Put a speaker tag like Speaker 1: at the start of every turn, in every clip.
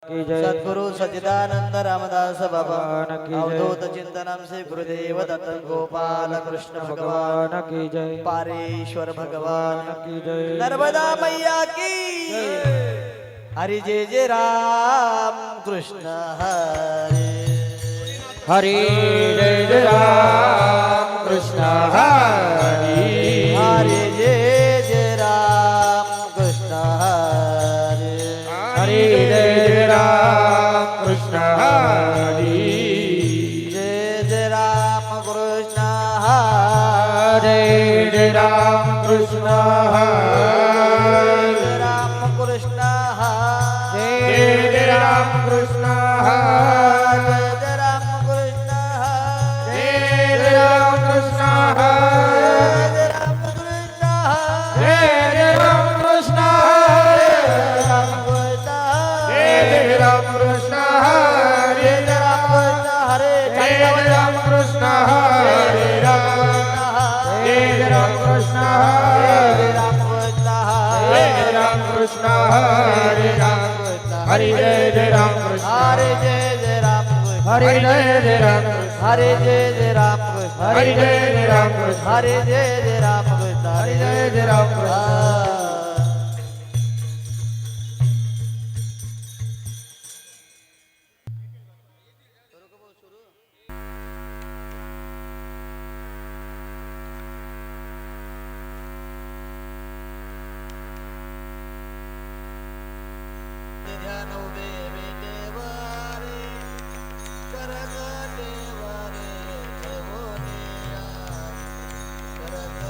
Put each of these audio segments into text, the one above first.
Speaker 1: सद्गुरु सच्चिदानंद रामदास बाबा अवधूत चिंतनम से गुरुदेव दत्त गोपाल कृष्ण भगवान
Speaker 2: की जय।
Speaker 1: पारेश्वर भगवान
Speaker 2: की जय।
Speaker 1: नर्मदा मैया की हरि जय जय राम कृष्ण हरे
Speaker 2: हरि जय जय राम कृष्ण हरि
Speaker 1: हरि जय जय राम कृष्ण हरे
Speaker 2: हरि जय जय राम कृष्ण हरि
Speaker 1: जय जय राम कृष्ण हरे
Speaker 2: जय जय राम कृष्ण हरि
Speaker 1: जय राम कृष्ण हरे
Speaker 2: जय जय राम कृष्ण हरि
Speaker 1: जय राम कृष्ण हरे
Speaker 2: जय जय राम कृष्ण हरि
Speaker 1: जय राम कृष्ण
Speaker 2: जय जय राम कृष्ण हरि जय राम कृष्ण हरे जय राम कृष्ण हरे राम जय राम कृष्ण हरे जय राम कृष्ण हरे राम हरि जय जय राम कृष्ण
Speaker 1: हरे जय जय राम
Speaker 2: हरि जय जय राम कृष्ण
Speaker 1: हरे जय जय राम कृष्ण
Speaker 2: हरि जय जय राम कृष्ण
Speaker 1: हरे जय जय राम कृष्ण
Speaker 2: हरि जय जय राम कृष्ण
Speaker 1: ध्यान उभे विटेवारे करग देवारे देवोनिया करग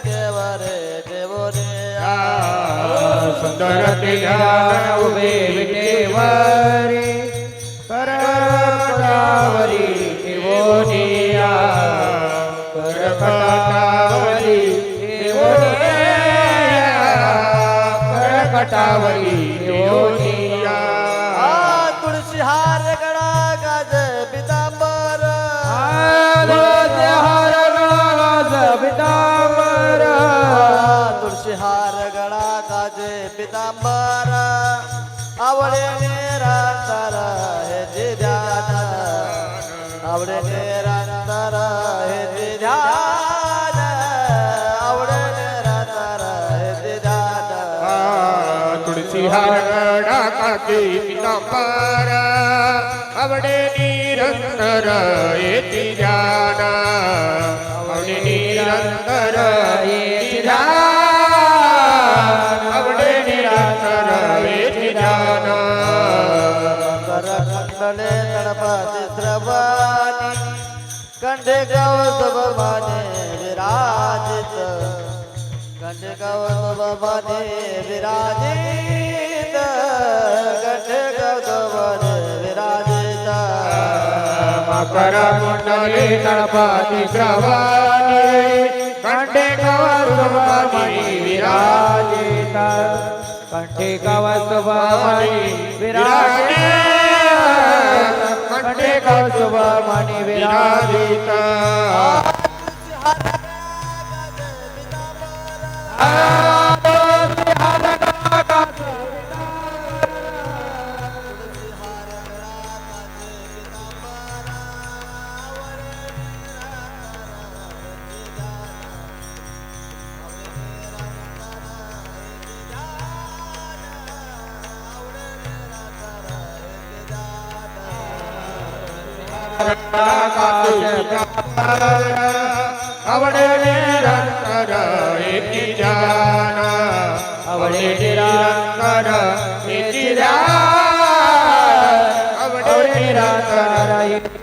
Speaker 1: देवारे देवोनिया
Speaker 2: सुंदर ध्यान उभे विटेवरी करकटावरी देवोनिया करकटावरी देवोनिया करकटावरी देवोनिया
Speaker 1: तुळशी हार गळा गाज पितांबर
Speaker 2: तुळसी हार गळा पितांबर
Speaker 1: तुळशी हार गळा गाज पितांबर आवडे निरंतर हे ते ध्यान आवडे निरंतर हे ते ध्यान आवडे निरंतर हे ते ध्यान
Speaker 2: तुळसी हारडा काकी पितांबर आवडे निरंतर येती ध्यान आवडे निरंतर येती ध्यान आवडे निरंतर येती ध्यान
Speaker 1: करखंडले गणपती श्रवणी कंठे गवसभवाने विराजित कंठे गवसभवाने विराजित कंठे गवसभवाने विराजित
Speaker 2: मकर कुंडली गणपती श्रवणी कंठे कवसुभमणी विराजित कंठे कवसुभमणी विराजित कंठे कवसुभमणी विराजित आवडे निरंतर येती ध्यान आवडे निरंतर येती ध्यान आवडे निरंतर येती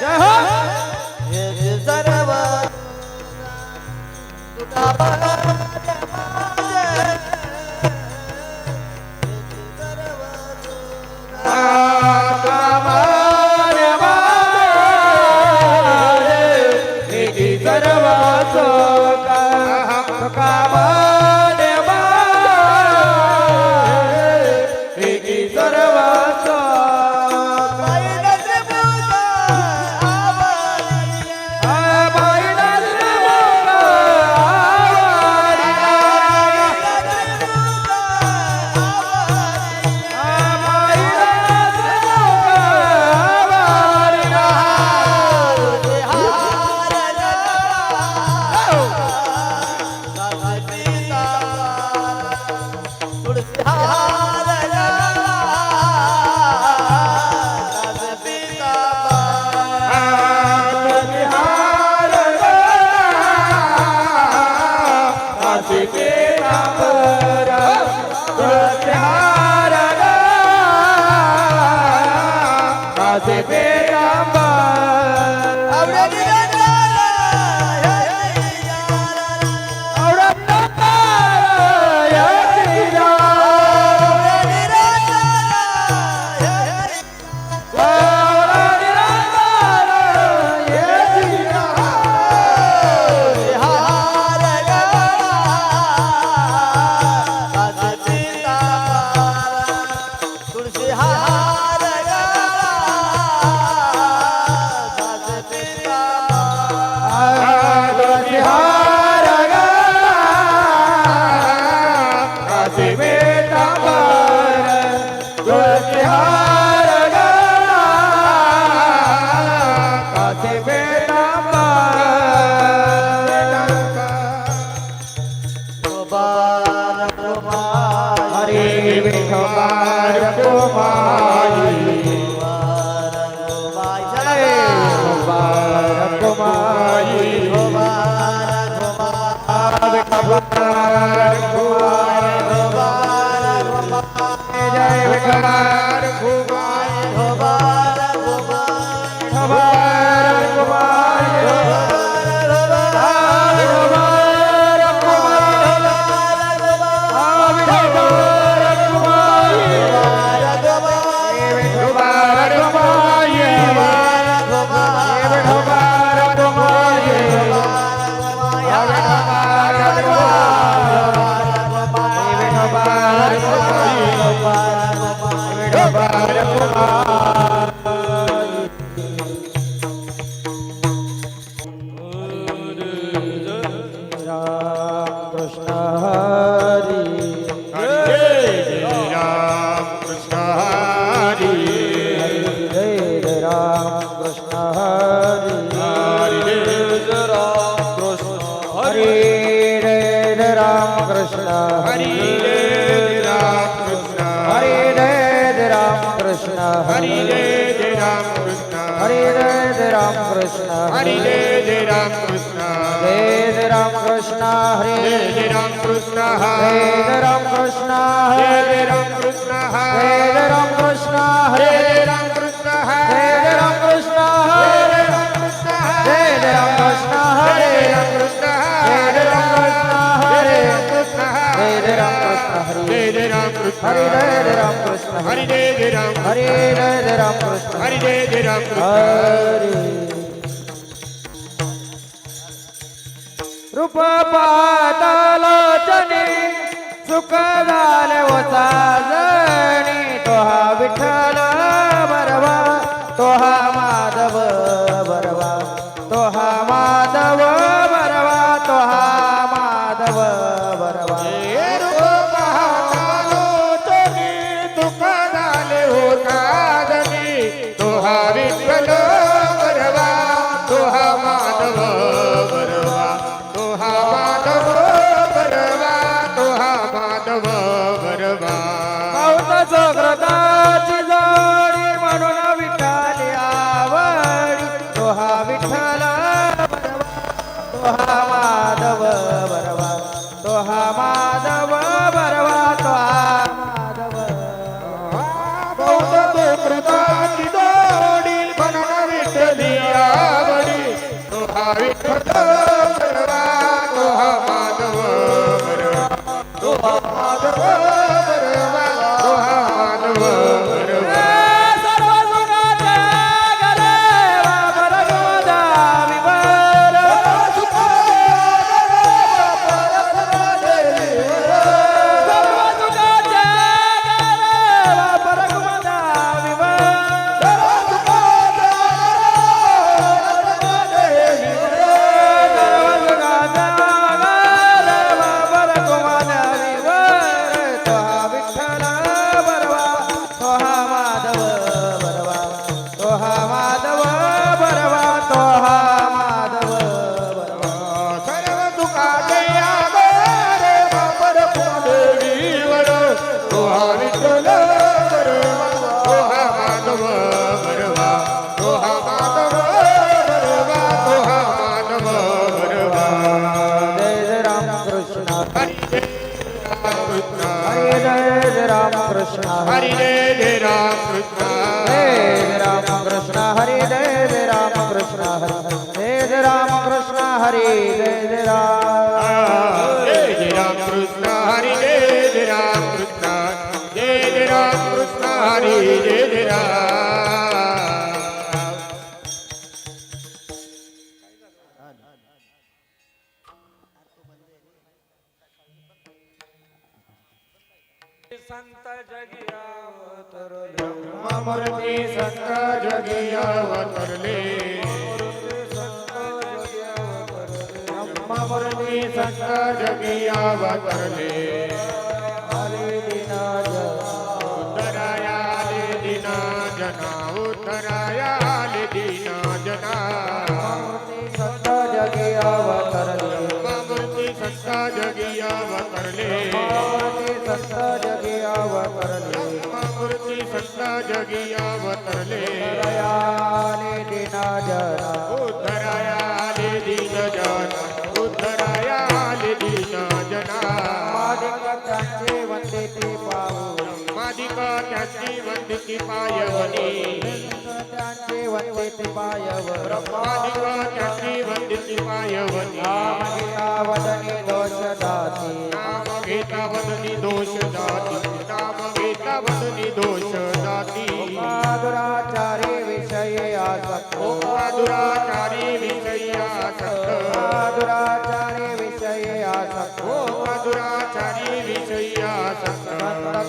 Speaker 2: जय हो रूप पातालोचनी सुख झाले वचा जणी तो हा विठ्ठल बरवा तो हा माधव बरवा तो हा माधव बरवा तो हा माधव बरवा
Speaker 3: रूप पातालोचनी सुख झाले वचा जणी तो हा विठ्ठल बरवा तो हा माधव बरवा तो हा माधव बरवा तो हा माधव बरवा
Speaker 2: पावता जगताची जोडी म्हणून विठ्ठल आवडी तो हा विठ्ठल बरवा तो हा माधव बरवा तो हा माधव बरवा तो हा माधव
Speaker 3: बौद्ध कृताची जोडी म्हणून विठ्ठली आवडी तो हा विठ्ठल बरवा तो हा कृष्ण हरी जय जय राम कृष्ण
Speaker 2: जय राम कृष्ण हरी जय जय राम कृष्ण हरी जय जय राम कृष्ण हरी जय जय
Speaker 3: राम कृष्ण हरी जय जय राम कृष्ण जय जय राम कृष्ण हरी जय जय राम
Speaker 2: संत जगिया अवतरले
Speaker 3: मूर्ती संत जगिया अवतरले मूर्ती संत जगिया अवतरले उद्धरायाले दीना जना उद्धरायाले दीना जना
Speaker 2: संत जगिया अवतरले
Speaker 3: मूर्ती संत जगिया अवतरले
Speaker 2: संत जगिया अवतरले
Speaker 3: मूर्ती संत जगिया अवतरले
Speaker 2: दयाले दीना जना
Speaker 3: उद्धरायाले दीन जना उद्धरायाले दीन जना
Speaker 2: मादिक त्यांचे वंदिते पावनी
Speaker 3: मादिका त्याची वंदिती पायवनी
Speaker 2: त्यांचे वंदिते पायवर
Speaker 3: मादिका त्याची वंदिती पायवनी
Speaker 2: नाम गीता वदनी दोष दाती
Speaker 3: नाम घेता वदनी दोष जाती नाम घेता वदनी दोष जाती
Speaker 2: दुराचारी विषये आसक्त
Speaker 3: दुराचारी विषयासक्त
Speaker 2: दुराचारी विषये आसक्त
Speaker 3: दुराचारी विषयासक्त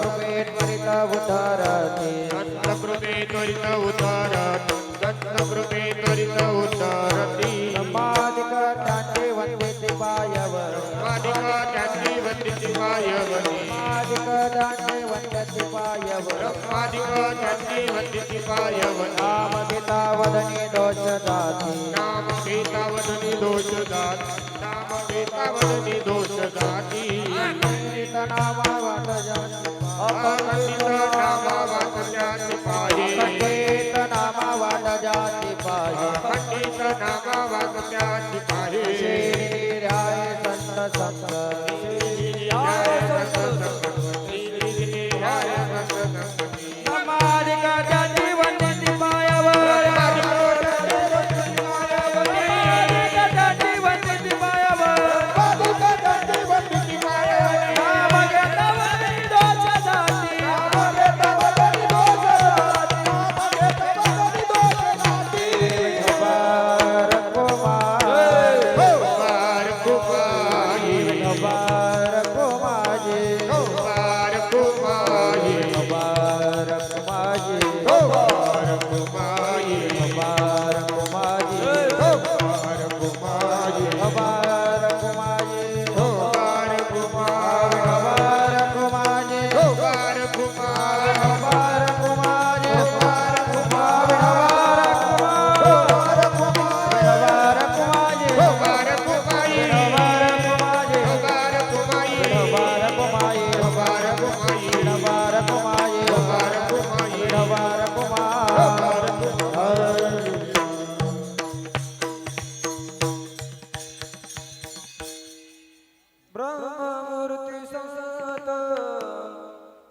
Speaker 2: कृपे त्वरित उद्धरते
Speaker 3: दत्तकृपे त्वरित उद्धरति दत्तकृपे त्वरित उद्धरति
Speaker 2: मादिक त्यांचे वंदिते पायवर
Speaker 3: मादिका त्याची वंदिती पायवनी
Speaker 2: मादिक त्यांचे वंदिते पायवर
Speaker 3: मादिका त्याची वंदिती पायवनी
Speaker 2: नाम गीता वदनी दोष दाती
Speaker 3: नाम घेता वदनी दोष जाती नाम घेता वदनी दोष जाती
Speaker 2: अखंडित नामा वाट जाती
Speaker 3: अखंडित नामा वाचण्याची पाहे
Speaker 2: अखंडित नामा वाट जाती पाहि
Speaker 3: अखंडित नामा वाचण्याची पाहे
Speaker 2: श्रीराय संत संत मादिक त्यांचे वंदिते पायवर त्यांचे वंदिते पायवर नाम घेता वदनी दोष दाती मुबारक माझे मुबारक माझे मुबारक माझे मुबारक माझे मुबारक माझे मुबारक माझे मुबारक माझे मुबारक माझे मुबारक माझे ब्रह्ममूर्ती संत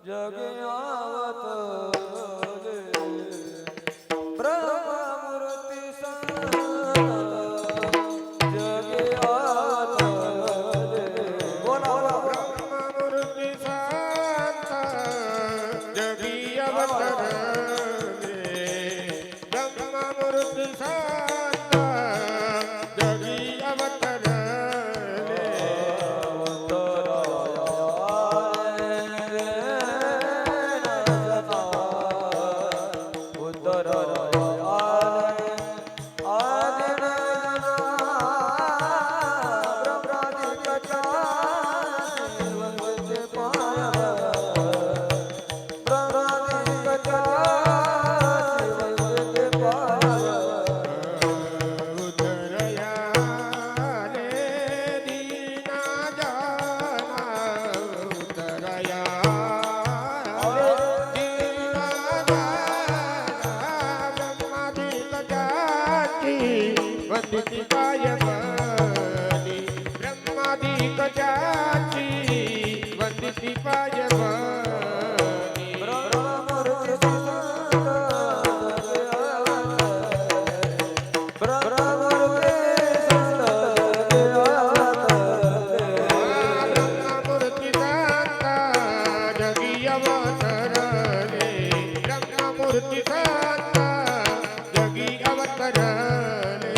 Speaker 2: जगे आवतले ब्रह्ममूर्ती संत जगे आवतले बोला
Speaker 3: ब्रह्ममूर्ती संत जगी अवतरले ब्रह्ममूर्ती संत जगी अवतरले वंदिती पायवनी ब्रह्मादिक जाची वंदिती पायवनी ब्रह्ममूर्ती साता जगी अवतरले ब्रह्ममूर्ती साता जगी अवतरले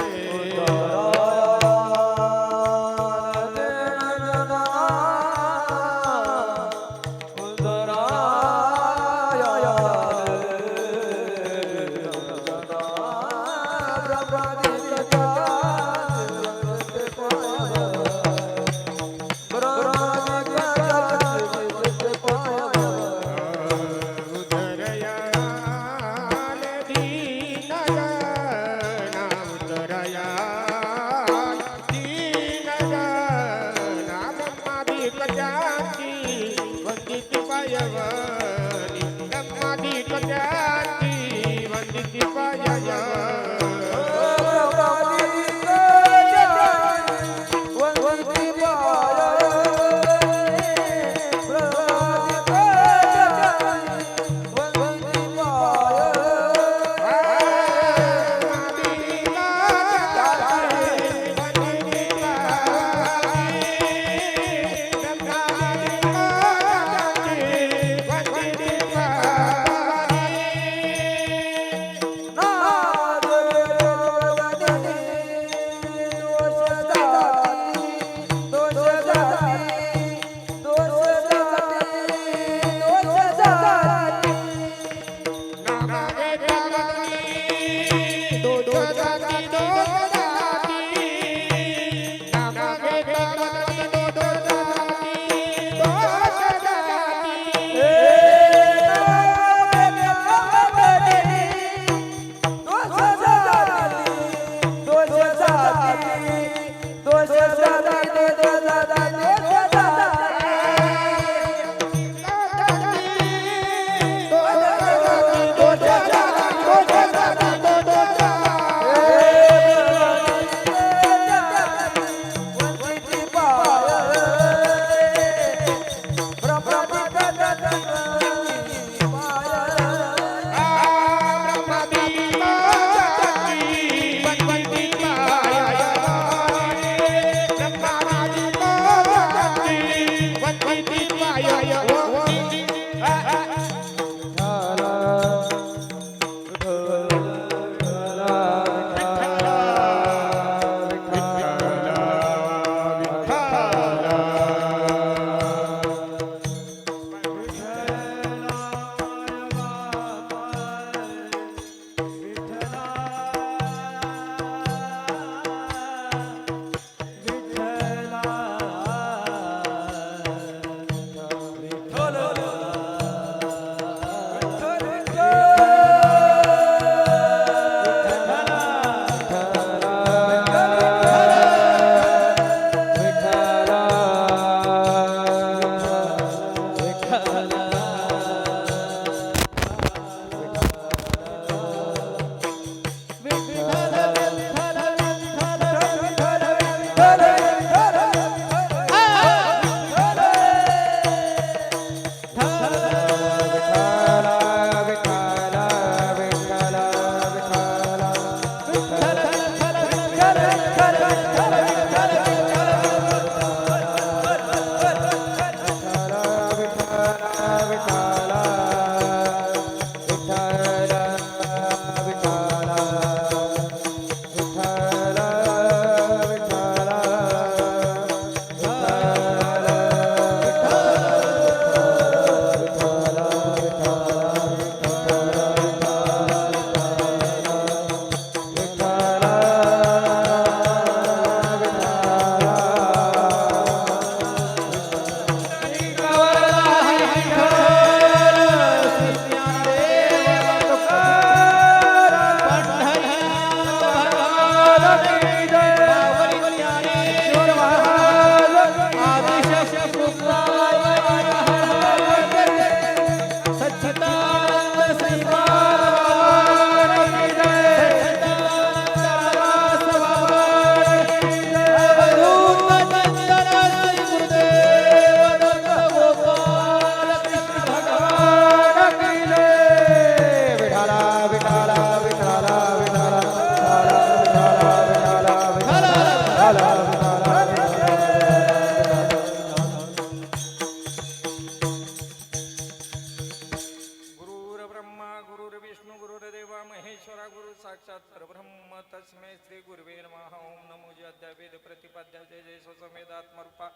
Speaker 4: गुरुवे नमः. ओम नमो जय वेद प्रतिपाद्य जय जय स्वसमेधात्मरूपा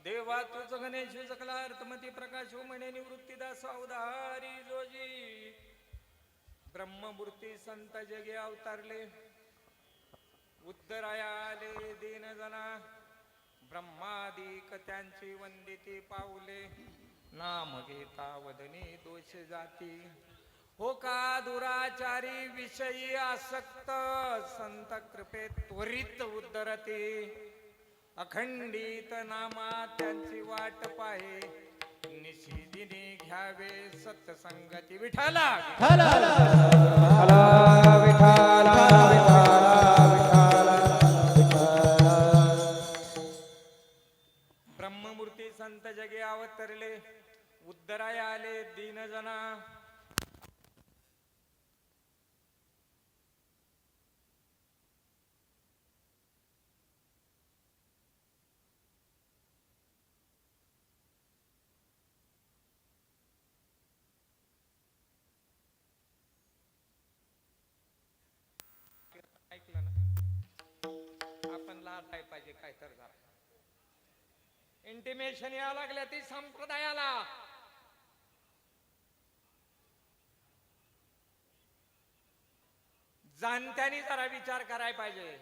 Speaker 4: देवा तुझ गणेश सकला अर्थमती प्रकाश म्हणे निवृत्तीदास अवधारी जोजी. ब्रह्ममूर्ती संत जगे अवतारले उद्धराया आले दीन जना. ब्रह्मादिक त्यांची वंदिती पावले नाम घेता वदनी दोष जाती. हो का दुराचारी विषयी आसक्त संत कृपेत त्वरित उद्धरते. अखंडित नामा त्यांची वाट पाहे निशिदिनी घ्यावे सत्संगती. विठाला
Speaker 2: विठाला विठाला
Speaker 4: ब्रह्ममूर्ती संत जगे अवतरले उद्धराय आले दीन जना. ऐकलं ना आपण लाटाय पाहिजे काय तर जरा इंटिमेशन यावं लागल्या ती संप्रदायाला. जाणत्यानी जरा विचार करायला पाहिजे.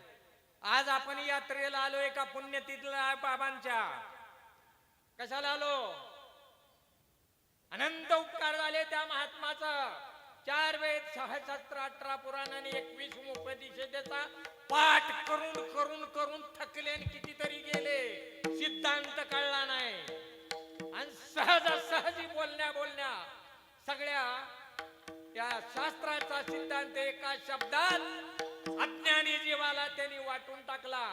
Speaker 4: आज आपण यात्रेला आलो एका पुण्यतिथीला बाबांच्या. कशाला आलो? अनंत उपकार झाले त्या महात्माचं. 4 वेद 6 शास्त्र 18 पुराण आणि 21 उपनिषदेचा पाठ करून करून करून थकले आणि कितीतरी गेले. सिद्धांत कळला नाही आणि सहजी बोलण्या सगळ्या त्या शास्त्राचा सिद्धांत एका शब्दात अज्ञानी जीवाला त्यांनी वाटून टाकला.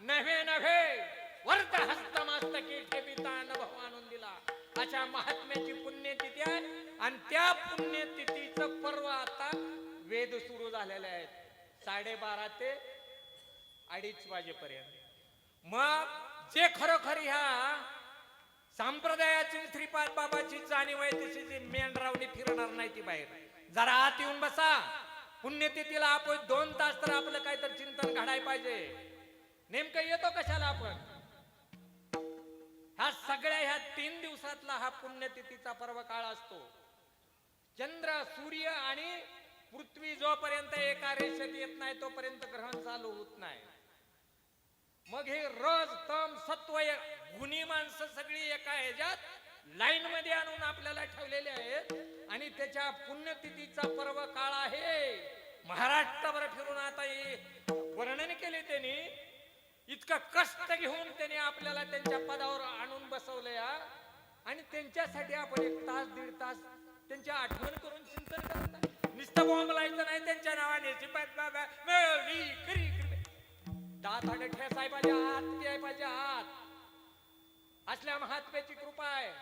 Speaker 4: नव्हे वर्त हस्तमस्तकी ठेविता अनुभव आणून दिला. अशा महात्म्याची पुण्यतिथी आहे आणि त्या पुण्यतिथीचं पर्व आता वेद सुरू झालेले आहेत 12:30 ते 2:30 वाजेपर्यंत. मग जे खरोखर ह्या संप्रदायाची श्रीपाद बाबाची जाणीव आहे तशी जी मेंढरावणी फिरणार नाही ती बाहेर. जरा आत येऊन बसा. पुण्यतिथीला आपण 2 तास तर आपलं काहीतरी चिंतन घडायला पाहिजे. नेमकं येतो कशाला आपण? ह्या 3 दिवसातला हा पुण्यतिथीचा पर्व काळ असतो. चंद्र सूर्य आणि पृथ्वी जोपर्यंत एका रेषेत येत नाही तोपर्यंत ग्रहण चालू होत नाही. मग हे रज तम सत्व गुणी माणसं सगळी एका ह्याच्यात लाईन मध्ये आणून आपल्याला ठेवलेले आहेत आणि त्याच्या पुण्यतिथीचा पर्व काळ आहे. महाराष्ट्रावर फिरून आता हे वर्णन केले त्यांनी. इतकं कष्ट घेऊन त्यांनी आपल्याला त्यांच्या पदावर आणून बसवलंय आणि त्यांच्यासाठी आपण 1 तास 1.5 तास त्यांची आठवण करून चिंतन करत नाही. नुसतं बॉम्ब लायचं नाही त्यांच्या नावाने. दात आडे ठेसाय पाहिजे हात पियाय पाहिजे हात. असल्या महात्म्याची कृपा आहे.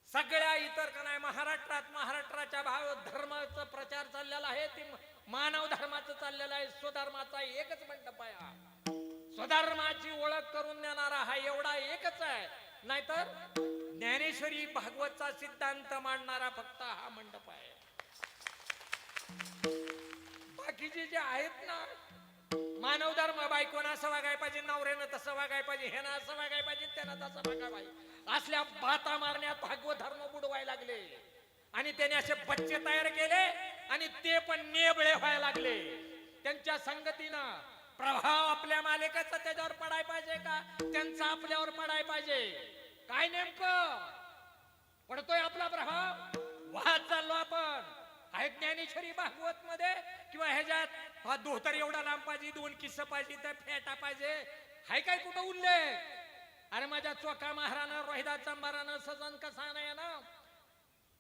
Speaker 4: सगळ्या इतर का नाही महाराष्ट्राच्या भाव धर्माचा प्रचार चाललेला आहे. ते मानव धर्माचं चाललेलं आहे. स्वधर्माचा एकच मंडप आहे हा. स्वधर्माची ओळख करून देणारा हा एवढा एकच आहे. नाहीतर ज्ञानेश्वरी भागवतचा सिद्धांत मांडणारा फक्त हा मंडप आहे. बाकीचे जे आहेत ना मानव धर्म बायकोनं असं वागायला पाहिजे, नवऱ्यानं तसं वागायला पाहिजे, ह्यानं असं वागायला पाहिजे, त्यानं तसं वागायला पाहिजे, असल्या बाता मारण्यात भागवत धर्म बुडवायला लागले आणि त्याने असे बच्चे तयार केले आणि ते पण नेबळे व्हायला लागले. त्यांच्या संगतीनं प्रभाव आपल्या मालकाचा त्याच्यावर पडायला पाहिजे का त्यांचा आपल्यावर पडायला पाहिजे? काय नेमकं पडतोय आपला प्रभाव? वाहत चाललो आपण. आहे ज्ञानेश्वरी भागवत मध्ये किंवा ह्याच्यात हा धोतर एवढा लांब पाहिजे, 2 किस्स पाहिजे, तर फेटा पाहिजे, हाय काय कुठं उल्लेख? अरे माझ्या चोखा महारानं रोहिदास चंबारानं सजन कसा नाही ना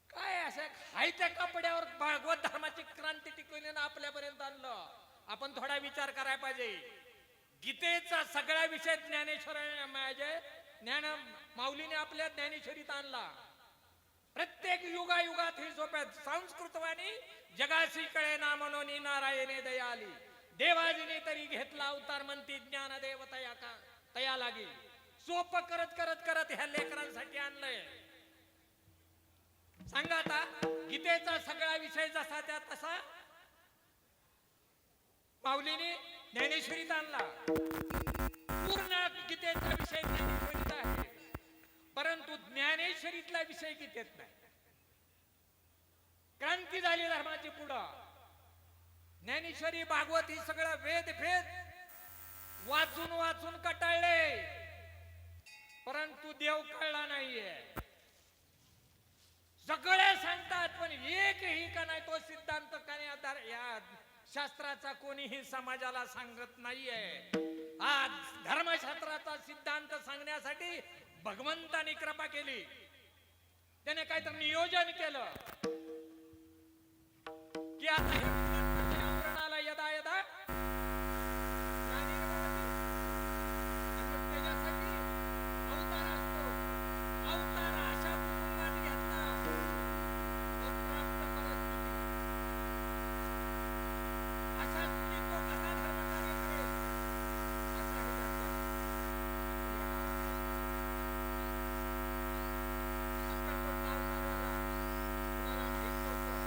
Speaker 4: काय असं हाय त्या कपड्यावर भागवत धर्माची क्रांती टिकवली ना आपल्यापर्यंत आणलं. आपण थोडा विचार करायला पाहिजे. गीतेचा सगळा विषय ज्ञानेश्वर ज्ञान माऊलीने आपल्या ज्ञानेश्वरीत आणला. प्रत्येक युगायुगात ही सोप्या संस्कृतवाणी जगाशी कळे ना म्हणून नारायणे दया आली. देवाजीने तरी घेतला अवतार म्हणती ज्ञान देव तया लागी. सोप करत करत करत ह्या लेकरांसाठी आणलंय. सांगा आता गीतेचा सगळा विषय जसा त्या तसा माऊलीने ज्ञानेश्वरीत आणला. पूर्ण गीतेचा विषय ज्ञानेश्वरीत आहे, परंतु ज्ञानेश्वरीतला विषय गीतेत नाही. क्रांती झाली धर्माची पुढं. ज्ञानेश्वरी भागवत ही सगळं वेद भेद वाचून वाचून कटाळले, परंतु देव कळला नाहीये. सगळे सांगतात पण एकही का नाही तो सिद्धांत का नाही या शास्त्राचा कोणीही समाजाला सांगत नाहीये. आज धर्मशास्त्राचा सिद्धांत सांगण्यासाठी भगवंताने कृपा केली. त्याने काहीतरी नियोजन केलं की आता आवरणाला यदा यदा त्याच्यासाठी अवतार असतो. अवतार अशा कुटुंबाने घेतला तो प्राप्त परिस्थिती. अशा स्थितीत तो कसा धर्मकार्य करेल असा विचार करा. अक्कलकोटला अवताराला तुम्हाला माहित नव्हतं,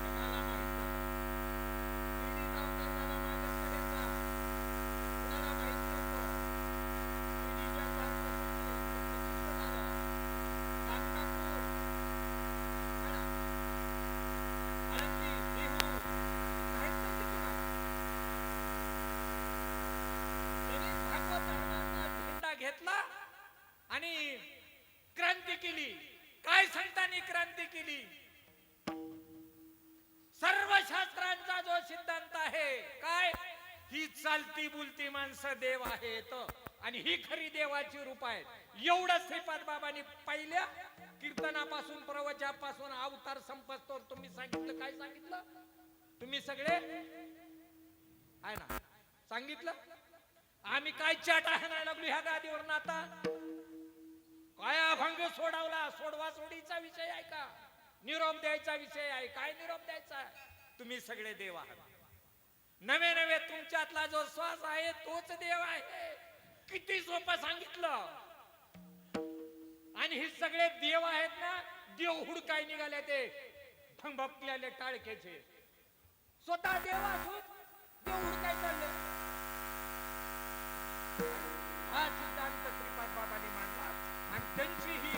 Speaker 4: जगाला माहित झालं. शिर्डीचा अवतार झाला माझ्याकडेचा, कुणाला माहित नव्हतं. शिर्डीच्या द्वारपासून प्रसिद्ध झालं. गाणगापूर, आळंदी, देहू माहित नव्हती तुम्हाला. त्यांनी भागवत धर्माचा झेंडा घेतला आणि क्रांती केली. काय संतांनी क्रांती केली? सर्व शास्त्रांचा जो सिद्धांत आहे काय, ही चालती बोलती माणसं देव आहेत आणि ही खरी देवाची रूप आहेत. एवढं श्रीपाद बाबांनी पहिल्या कीर्तनापासून प्रवचनापासून अवतार संपस्तोर तुम्ही सांगितलं. काय सांगितलं तुम्ही सगळे आहे ना? सांगितलं. आम्ही काय चाट आणायला लागलो ह्या गादीवर आता? काय अभंग सोडवला? सोडवा सोडीचा विषय आहे का? निरोप द्यायचा विषय आहे? काय निरोप द्यायचा आहे? तुम्ही सगळे देव आहात. नवे नवे तुमच्यातला जो श्वास आहे तोच देव आहे. किती सोपं सांगितलं. आणि हे सगळे देव आहेत ना, देव हुडकाय निघाले ते भंगभपलेले टाळकेचे. स्वतः देव असून देव हुडकाय चालले. हा सिद्धांत श्रीपाद बाबांनी मांडला आणि त्यांची ही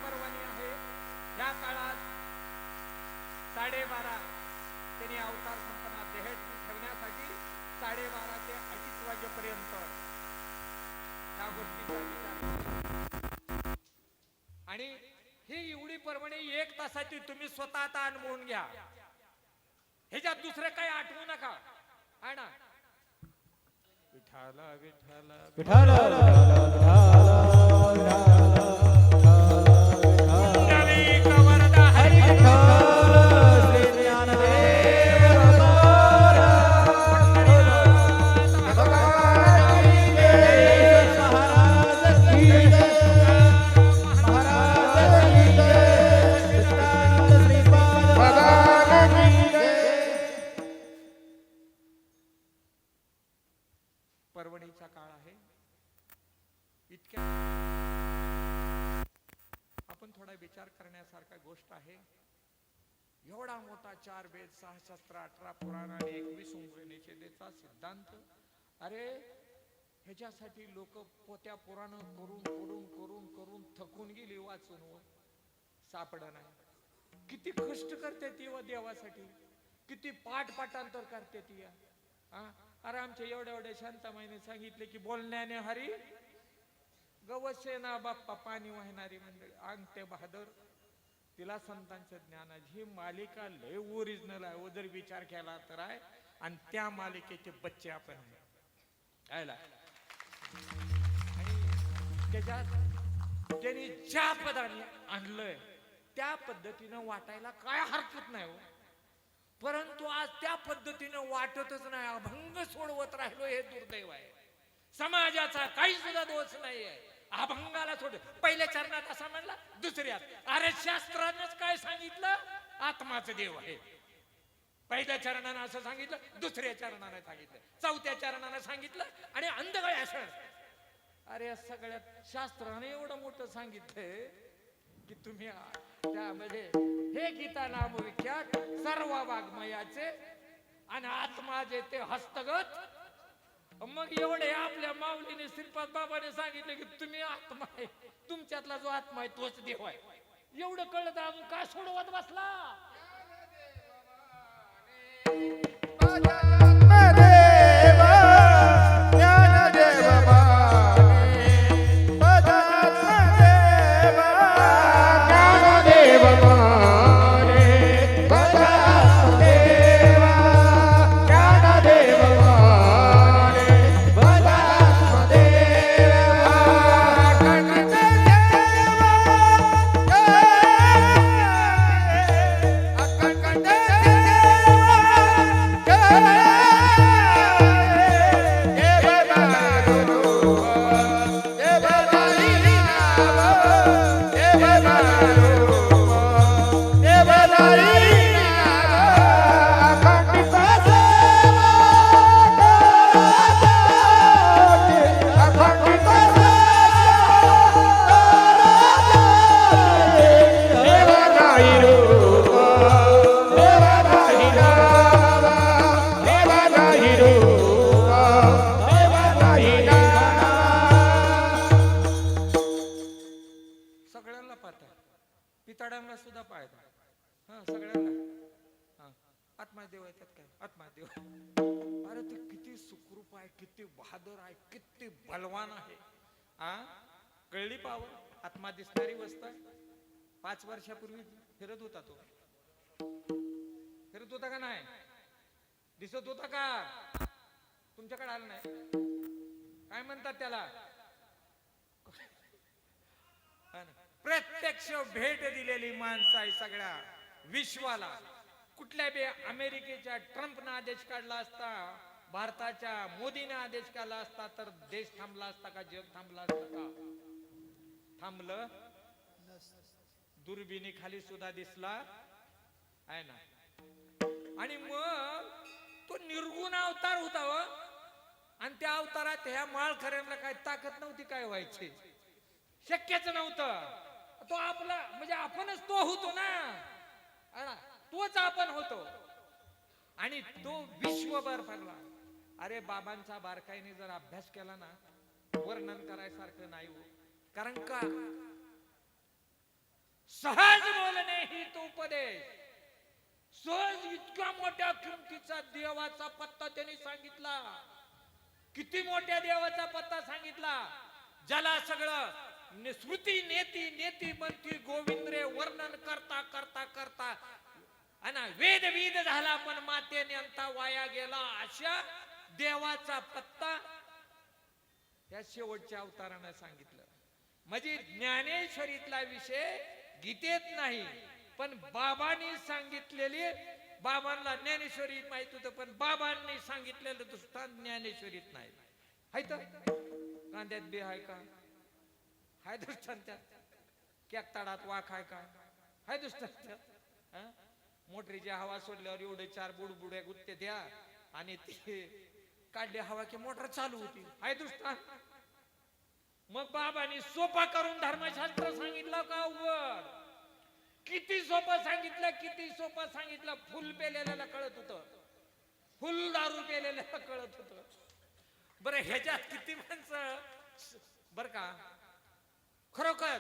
Speaker 4: पर्वणी आहे. या काळात 12:30 त्यांनी अवतार संपन्ना देह ठेवण्यासाठी 12:30 ते 2:30 वाजेपर्यंत या गोष्टीचा विचार केला. आणि ही एवढी पर्वणी 1 तासाची तुम्ही स्वतः आता अनुभवून घ्या. ह्याच्यात दुसरं काही आठवू नका आहे ना. विठाला विठाला
Speaker 2: विठ्ठल
Speaker 4: कुंडलिक वरदा हरी
Speaker 2: श्री ज्ञानदेव महाराज की जय. श्रीपाद
Speaker 3: भगवान की जय.
Speaker 4: पर्वणीचा काळ आहे. इतक्या आपण थोडा विचार करण्यासारखा गोष्ट आहे. एवढा मोठा 4 वेद 6 शास्त्र 18 पुराण आणि 21 उंबरनिषेधेचा सिद्धांत. अरे ह्याच्यासाठी लोक पोत्या पुराण करून करून करून करून थकून गेली वाचून व सापड नाही. किती कष्ट करते ती व देवासाठी, किती पाठ पाठांतर करते ती. अरे आमच्या एवढ्या एवढ्या शांतामाईने सांगितले की बोलण्याने हरी गवसे ना बाप्पा पाणी वाहणारी मंडळी अंगठे बहादर. तिला संतांच्या ज्ञानाची ही मालिका लय ओरिजिनल आहे. जर विचार केला तर आहे. आणि त्या मालिकेचे बच्चे आपण आहे. आणि त्याच्यात त्यांनी ज्या पदाने आणलंय त्या पद्धतीनं वाटायला काय हरकत नाही हो. परंतु आज त्या पद्धतीनं वाटतच नाही. अभंग सोडवत राहिलो हे दुर्दैव आहे. समाजाचा काही सुद्धा दोष नाहीये. अभंगाला सोड. पहिल्या चरणात असा म्हणला, दुसऱ्यात अरे शास्त्रानंच काय सांगितलं? आत्माच देव आहे. पहिल्या चरणानं असं सांगितलं, दुसऱ्या चरणानं सांगितलं, चौथ्या चरणानं सांगितलं आणि अंधगळ असं. अरे सगळ्यात शास्त्राने एवढं मोठं सांगितलंय की तुम्ही त्यामध्ये हे गीता नामविख्यात सर्व वाङ्मयाचे आणि आत्मा जे ते हस्तगत मग एवढे आपल्या माऊलीने श्रीपाद बाबाने सांगितलं की तुम्ही आत्मा आहे, तुमच्यातला जो आत्मा आहे तोच देव आहे. एवढं कळलं तर अजून काय सोडवत बसला. सगळ्यांना पाहता, पिताडांना सुद्धा पाहता. हा सगळ्यांना. हा आत्मादेव आहे, त्यात काय आत्मादेव. अरे ते किती सुखरूप आहे, किती बहादूर आहे, किती बलवान आहे. हा कळली पावर. आत्मा दिसणारी वस्तू आहे. 5 वर्षापूर्वी फिरत होता तो. फिरत होता का नाही? दिसत होता का? तुमच्याकडे आलं नाही? काय म्हणतात त्याला? प्रत्यक्ष भेट दिलेली माणसं आहे सगळ्या विश्वाला. कुठल्या बी अमेरिकेच्या ट्रम्पनं आदेश काढला असता, भारताच्या मोदीने आदेश काढला असता तर देश थांबला असता का? जग थांबला असता का? थांबलं. दुर्बिणी खाली सुद्धा दिसला आहे ना. आणि मग तो निर्गुण अवतार होता व. आणि त्या अवतारात ह्या माळखऱ्यांना काय ताकद नव्हती काय व्हायची? शक्यच नव्हतं. तो आपला म्हणजे आपणच तो होतो ना, तोच आपण होतो. आणि तो विश्वभर फरला. अरे बाबांचा बारकाईने जर अभ्यास केला ना, वर्णन करायसारखं नाही हो. कारण का सहज बोलणे ही तो उपदेश. सहज इतक्या मोठ्या किमतीचा देवाचा पत्ता त्यांनी सांगितला. किती मोठ्या देवाचा पत्ता सांगितला, ज्याला सगळं श्रुती नेती नेती म्हणती गोविंद्रे वर्णन करता करता करता आणि वेद वेद झाला पण मातेने अंता वाया गेला. अशा देवाचा पत्ता त्या शेवटच्या अवतारानं सांगितलं. म्हणजे ज्ञानेश्वरीतला विषय गीतेत नाही, पण बाबांनी सांगितलेले. बाबांना ज्ञानेश्वरी माहित होतं, पण बाबांनी सांगितलेलं दृष्टांत ज्ञानेश्वरीत नाही. हाय तर कांद्यात बी हाय का? हाय दृष्टांत. केक तडात वाघ हाय का? हाय दृष्टांत. मोटरीची हवा सोडल्यावर एवढे 4 बुडबुड्या गुत्ते द्या आणि ते काढली हवा की मोटर चालू होती. हाय दृष्टांत. मग बाबांनी सोपा करून धर्मशास्त्र सांगितलं का अवघड? किती सोपं सांगितलं, किती सोपं सांगितलं. फुल पेलेल्याला कळत होतं, फुल दारू पेलेल्याला कळत होतं. बरं ह्याच्यात किती माणसं बर का खरोखर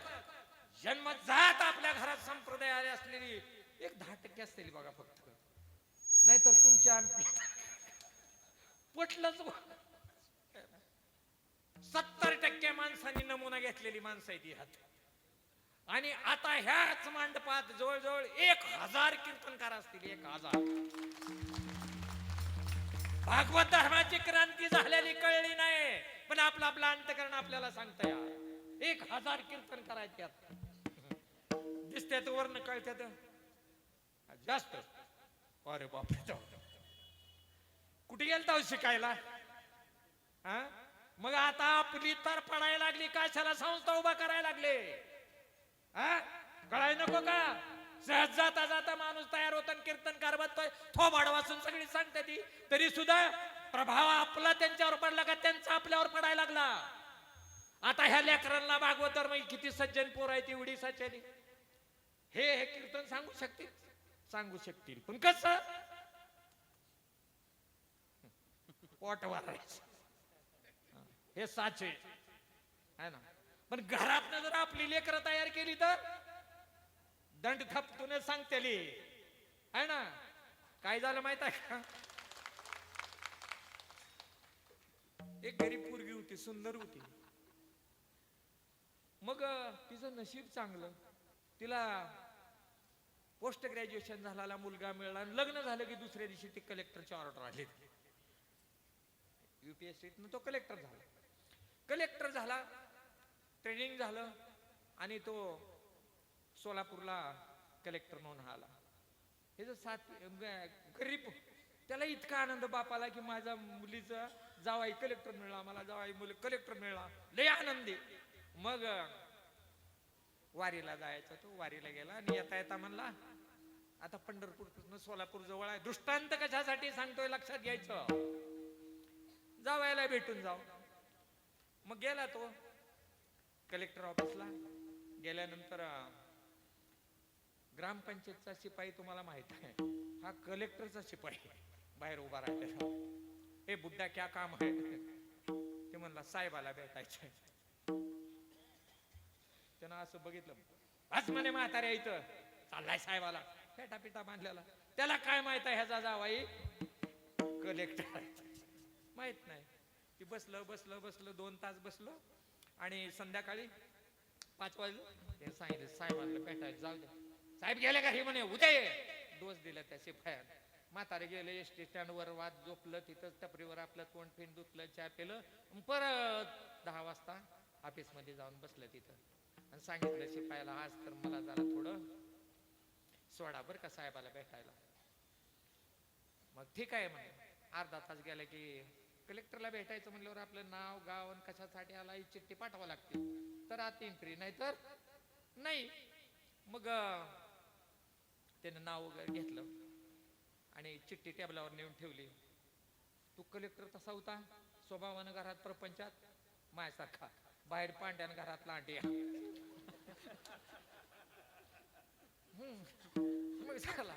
Speaker 4: जन्मजात आपल्या घरात संप्रदाय असलेली 10% असतील बघा फक्त. नाहीतर तुमच्या पटलंच. 70% माणसांनी नमुना घेतलेली माणसं आहे ती हात. आणि आता ह्याच मांडपात जवळजवळ 1000 कीर्तनकार असतील. 1000. भागवत धर्माची क्रांती झालेली कळली नाही, पण आपला आपला अंतकरण आपल्याला सांगता या. 1000 कीर्तनकार आहेत त्यात. दिसत्यात वर्ण कळत्यात जास्त. अरे बापरे, कुठे गेलता शिकायला? मग आता आपली तर पडायला लागली, कशाला संस्था उभा करायला लागले? कळाय नको का? सहज जाता जाता माणूस तयार होता, कीर्तनकार बनतोय, थोबाड वाचून सगळी सांगते ती. तरी सुद्धा प्रभाव आपला त्यांच्यावर पडला का त्यांचा आपल्यावर पडायला लागला. आता ह्या लेकरांना भागवत धर्म किती सज्जन पोर आहे ती उडी साचली. हे कीर्तन सांगू शकतील पण कसं? पोट वारायचं. हे साचे आहे ना. पण घरातनं जर आपली लेकरं तयार केली तर दंड थपतून सांगतेली आहे ना. काय झालं माहित आहे का, एक गरीब पोरगी होती, सुंदर होती. मग तिचं नशीब चांगलं, तिला पोस्ट ग्रॅज्युएशन झाला, मुलगा मिळाला, लग्न झालं की दुसऱ्या दिवशी ती कलेक्टरची ऑर्डर आली. UPSC तो कलेक्टर झाला. कलेक्टर झाला, ट्रेनिंग झालं आणि तो सोलापूरला कलेक्टर म्हणून आला. हे जर गरीब, त्याला इतका आनंद बापाला की माझ्या मुलीचा जावाई कलेक्टर मिळाला, मला जावाई मुली कलेक्टर मिळाला, लय आनंदी. मग वारीला जायचा, तो वारीला गेला आणि येता येता म्हणला आता पंढरपूर सोलापूर जवळ आहे. दृष्टांत कशासाठी सांगतोय लक्षात घ्यायचं, जावायला भेटून जाऊ. मग गेला तो कलेक्टर ऑफिसला. गेल्यानंतर ग्रामपंचायतचा शिपाई तुम्हाला माहित आहे, हा कलेक्टरचा शिपाई बाहेर उभा राहिलेला. हे बुड्ढा क्या काम आहे, ते म्हणला साहेबाला भेटायचंय. त्यानं असं बघितलं, आज म्हणे म्हाताऱ्या इथं चाललाय साहेबाला, फेटा पिटा बांधलेला. त्याला काय माहित आहे ह्याचा जावाई कलेक्टर आहे, माहित नाही. ती बसलं बसलं बसलं 2 तास बसलं आणि संध्याकाळी 5 वाजलं. ते सांगितलं साहेबांना भेटायचं, जाऊ दे. साहेब गेले का, हे म्हणे उद्या ये. डोस दिला त्या शिपायानं. म्हातारे गेले एसटी स्टँडवर, वाद झोपलं तिथं टपरीवर, आपलं तोंड फिंड धुतलं, चहा पिलं. परत 10 वाजता ऑफिस मध्ये जाऊन बसलं तिथं आणि सांगितलं शिपायाला, आज तर मला जरा थोडं सोडा बरं का साहेबाला भेटायला. मग ठीक आहे म्हणे. अर्धा तास गेला की कलेक्टरला भेटायचं म्हणल्यावर आपलं नाव गाव आणि कशासाठी आला ही चिठ्ठी पाठवावं लागते, तर आत एंट्री, नाही तर नाही. मग त्यानं नाव वगैरे घेतलं आणि चिठ्ठी टेबलावर नेऊन ठेवली. तू कलेक्टर तसा होता स्वभावानं, घरात प्रपंचात माझ्यासारखा, बाहेर पांड्यानं घरात लांड्या. मग झाला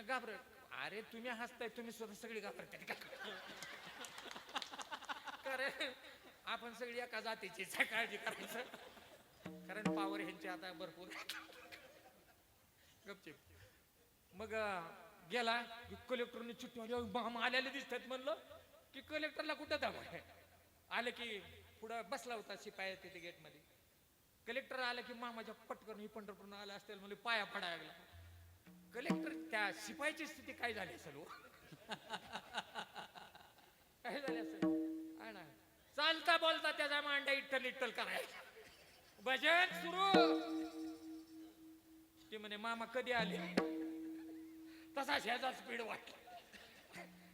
Speaker 4: घाबरत. अरे तुम्ही हसताय, तुम्ही स्वतः सगळी घाबरताय का, कारण आपण सगळी एका जातीची काळजी करायचं, कारण पावर ह्यांची आता भरपूर. गपचिप. मग गेला कलेक्टरने चिठ्ठी आलेले दिसतात. म्हणलं की कलेक्टरला कुठं दाबा आलं की पुढं बसला होता शिपाई तिथे गेट मध्ये. कलेक्टर आलं की मामाच्या पटकन ही पंढरपूर आला असतील म्हणजे पाया पडायला लागला. कलेक्टर, त्या शिपाईची स्थिती काय झाली असेल, काय झाली असेल. चालता बोलता त्याचा मांडा इट्टल इट्टल करायचा, भजन सुरू. ती म्हणे मामा कधी आले, तसा ह्याचा स्पीड वाढला.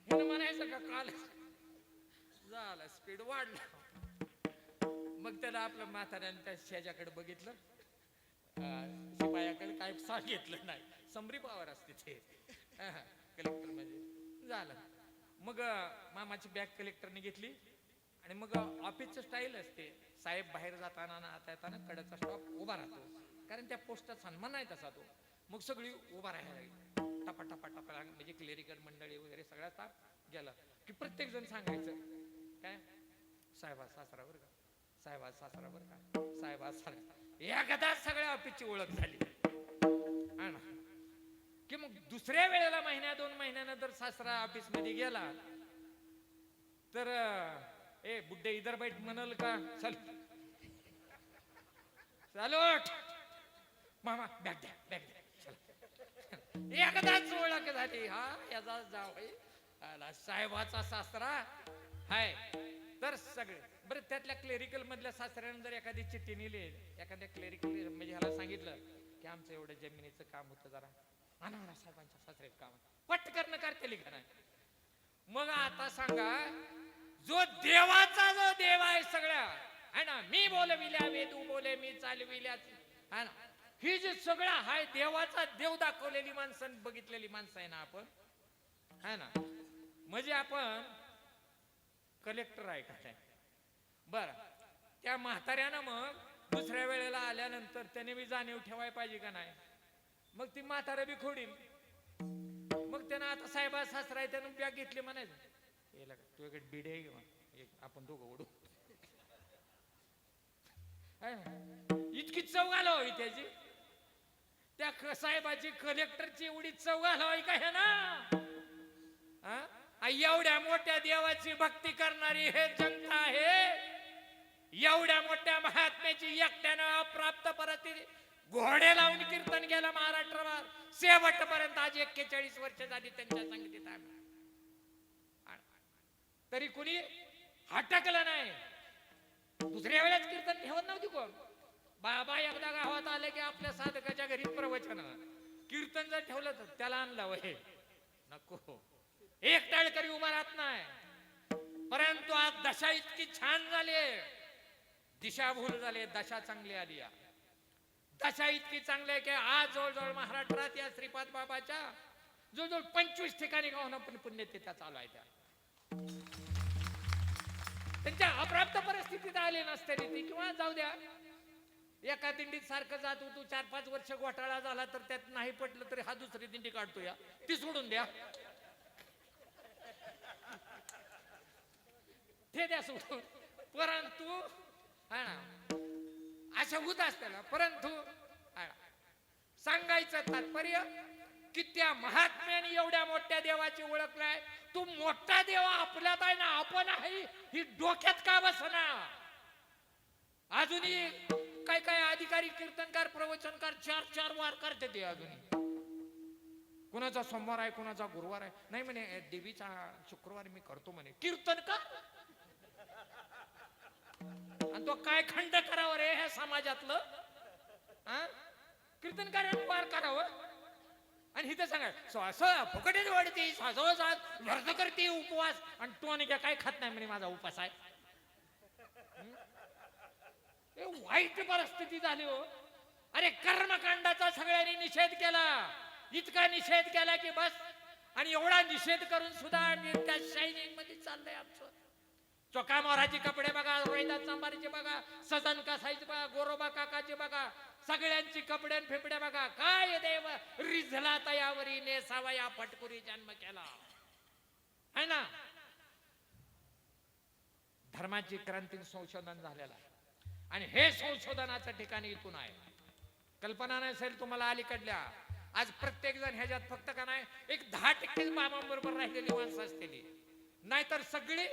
Speaker 4: हे म्हणायचं का काल झाला, स्पीड वाढला. मग त्याला आपलं म्हाताऱ्याने त्या शेजाकडे बघितलं, शिपायाकडे काय सांगितलं नाही, समरी पावर असते ते कलेक्टर म्हणजे. झालं. मग मामाची बॅग कलेक्टरने घेतली आणि मग ऑफिसचं स्टाईल असते, साहेब बाहेर जाताना ना आता येताना कडेचा स्टॉप उभा राहतो, कारण त्या पोस्टचा सन्मान आहे तसा तो. मग सगळी उभा राहायला लागली, टपा टपा टपा, म्हणजे क्लेरिकल मंडळी वगैरे सगळा ताप गेला की प्रत्येक जण सांगायचं काय, साहेबा सासरा बरं का, साहेबा सासरा बरं का, साहेबा सासरा. एकदाच सगळ्या ऑफिसची ओळख झाली की मग दुसऱ्या वेळेला महिन्या 2 महिन्यानं जर सासरा ऑफिस मध्ये गेला तर ए बुड्ढे इधर बैठ म्हणल का, चल चालो मामा बॅग द्या बॅग द्या, चल. एकदाच ओळख झाली, हा याचा जावई साहेबाचा सासरा हाय. तर सगळे बरं, त्यातल्या क्लेरिकल मधल्या सासऱ्यानं जर एखादी चिठ्ठी नेली, एखाद्या क्लेरिकल म्हणजे ह्याला सांगितलं की आमचं एवढं जमिनीचं काम होतं, जरा अनावरा साहेबांच्या सासऱ्याचं काम, पटकन करते का नाही. मग आता सांगा, जो देवाचा जो देव आहे सगळ्या है ना, मी बोलविल्या वेदू बोले मी चालविल्या है ना, ही जी सगळं हाय देवाचा देव दाखवलेली माणसं, बघितलेली माणसं आहे ना आपण, है ना. म्हणजे आपण कलेक्टर आहे का नाही. बर, त्या म्हाताऱ्यानं मग दुसऱ्या वेळेला आल्यानंतर त्याने मी जाणीव ठेवाय पाहिजे का नाही. मग ती म्हातारा बी खोडील. मग त्यानं आता साहेबा सासरा आहे, त्यानं बॅग घेतली म्हणायचं, तुझ्याकडे बिडे आहे आपण दोघं ओढू. है ना? इतकी चव घालावी त्याची, त्या साहेबाची कलेक्टरची एवढी चव घालावी का हे ना. एवढ्या मोठ्या देवाची भक्ती करणारी हे जनता आहे, एवढ्या मोठ्या महात्म्याची एकट्यानं अप्राप्त परिस्थिती घोडे लावून कीर्तन केलं महाराष्ट्रावर शेवटपर्यंत. आज 41 वर्ष झाली त्यांच्या संगतीत आम्ही, तरी कुणी हटकलं नाही. दुसऱ्या वेळेस कीर्तन ठेवत नव्हती कोण. बाबा एकदा गावात आले की आपल्या साधकाच्या घरी प्रवचन, कीर्तन जर ठेवलं तर त्याला आणलं वय नको, एक टाळकरी उभा राहत नाही. परंतु आज दशा इतकी छान झाली, दिशाभूल झाली, दशा चांगली आली. दशा इतकी चांगली आहे की आज जवळजवळ महाराष्ट्रात या श्रीपाद बाबाच्या जवळजवळ 25 ठिकाणी गावना पण पुण्यतिथ्या चालू आहे. त्या त्यांच्या अप्राप्त परिस्थितीत आले नसते ती, किंवा जाऊ द्या एका दिंडीत सारखं जात होतो, 4-5 वर्ष घोटाळा झाला तर त्यात नाही पटलं तरी हा दुसरी दिंडी काढतो, या ती सोडून द्या, ते द्या सोडून. परंतु हा ना अशा होत असताना, परंतु सांगायचं तात्पर्य की त्या महात्म्याने एवढ्या मोठ्या देवाची ओळख नाही. तू मोठा देव आपल्यात आहे ना, आपण आहे ही डोक्यात का बसना. अजूनही काय काय अधिकारी कीर्तनकार प्रवचनकार 4-4 वार करते ते अजूनही. कुणाचा सोमवार आहे, कुणाचा गुरुवार आहे, नाही म्हणे देवीचा शुक्रवार मी करतो म्हणे कीर्तनकार. आणि तो काय खंड करावं रे ह्या समाजातलं. कीर्तनकारांनी वार करावं आणि हिथं सांगा फुकटेच वाढते, व्रत करते, उपवास, आणि तो आणि काय खात नाही म्हणे माझा उपवास आहे. वाईट परिस्थिती झाली हो. अरे कर्मकांडाचा सगळ्यांनी निषेध केला, इतका निषेध केला की बस. आणि एवढा निषेध करून सुद्धा आम्ही त्या शायनिंग मध्ये चाललंय आमचं. चोका मोराचे कपडे बघा, रोहिदास चांबारीचे बघा, सजन कसाईचे बघा, गोरोबा काकाचे बघा, सगळ्यांची कपडे फेपड्या बघा. काय देव रिझला तयावरी नेसावा या फटकुरी जन्म केला है ना. धर्माची क्रांती संशोधन झालेलं आहे आणि हे संशोधनाचं ठिकाण इथून आहे. कल्पना नसेल तुम्हाला अलीकडल्या, आज प्रत्येक जण ह्याच्यात फक्त का नाही एक 10% बाबांबरोबर राहिलेली माणसं असलेली, नाहीतर सगळी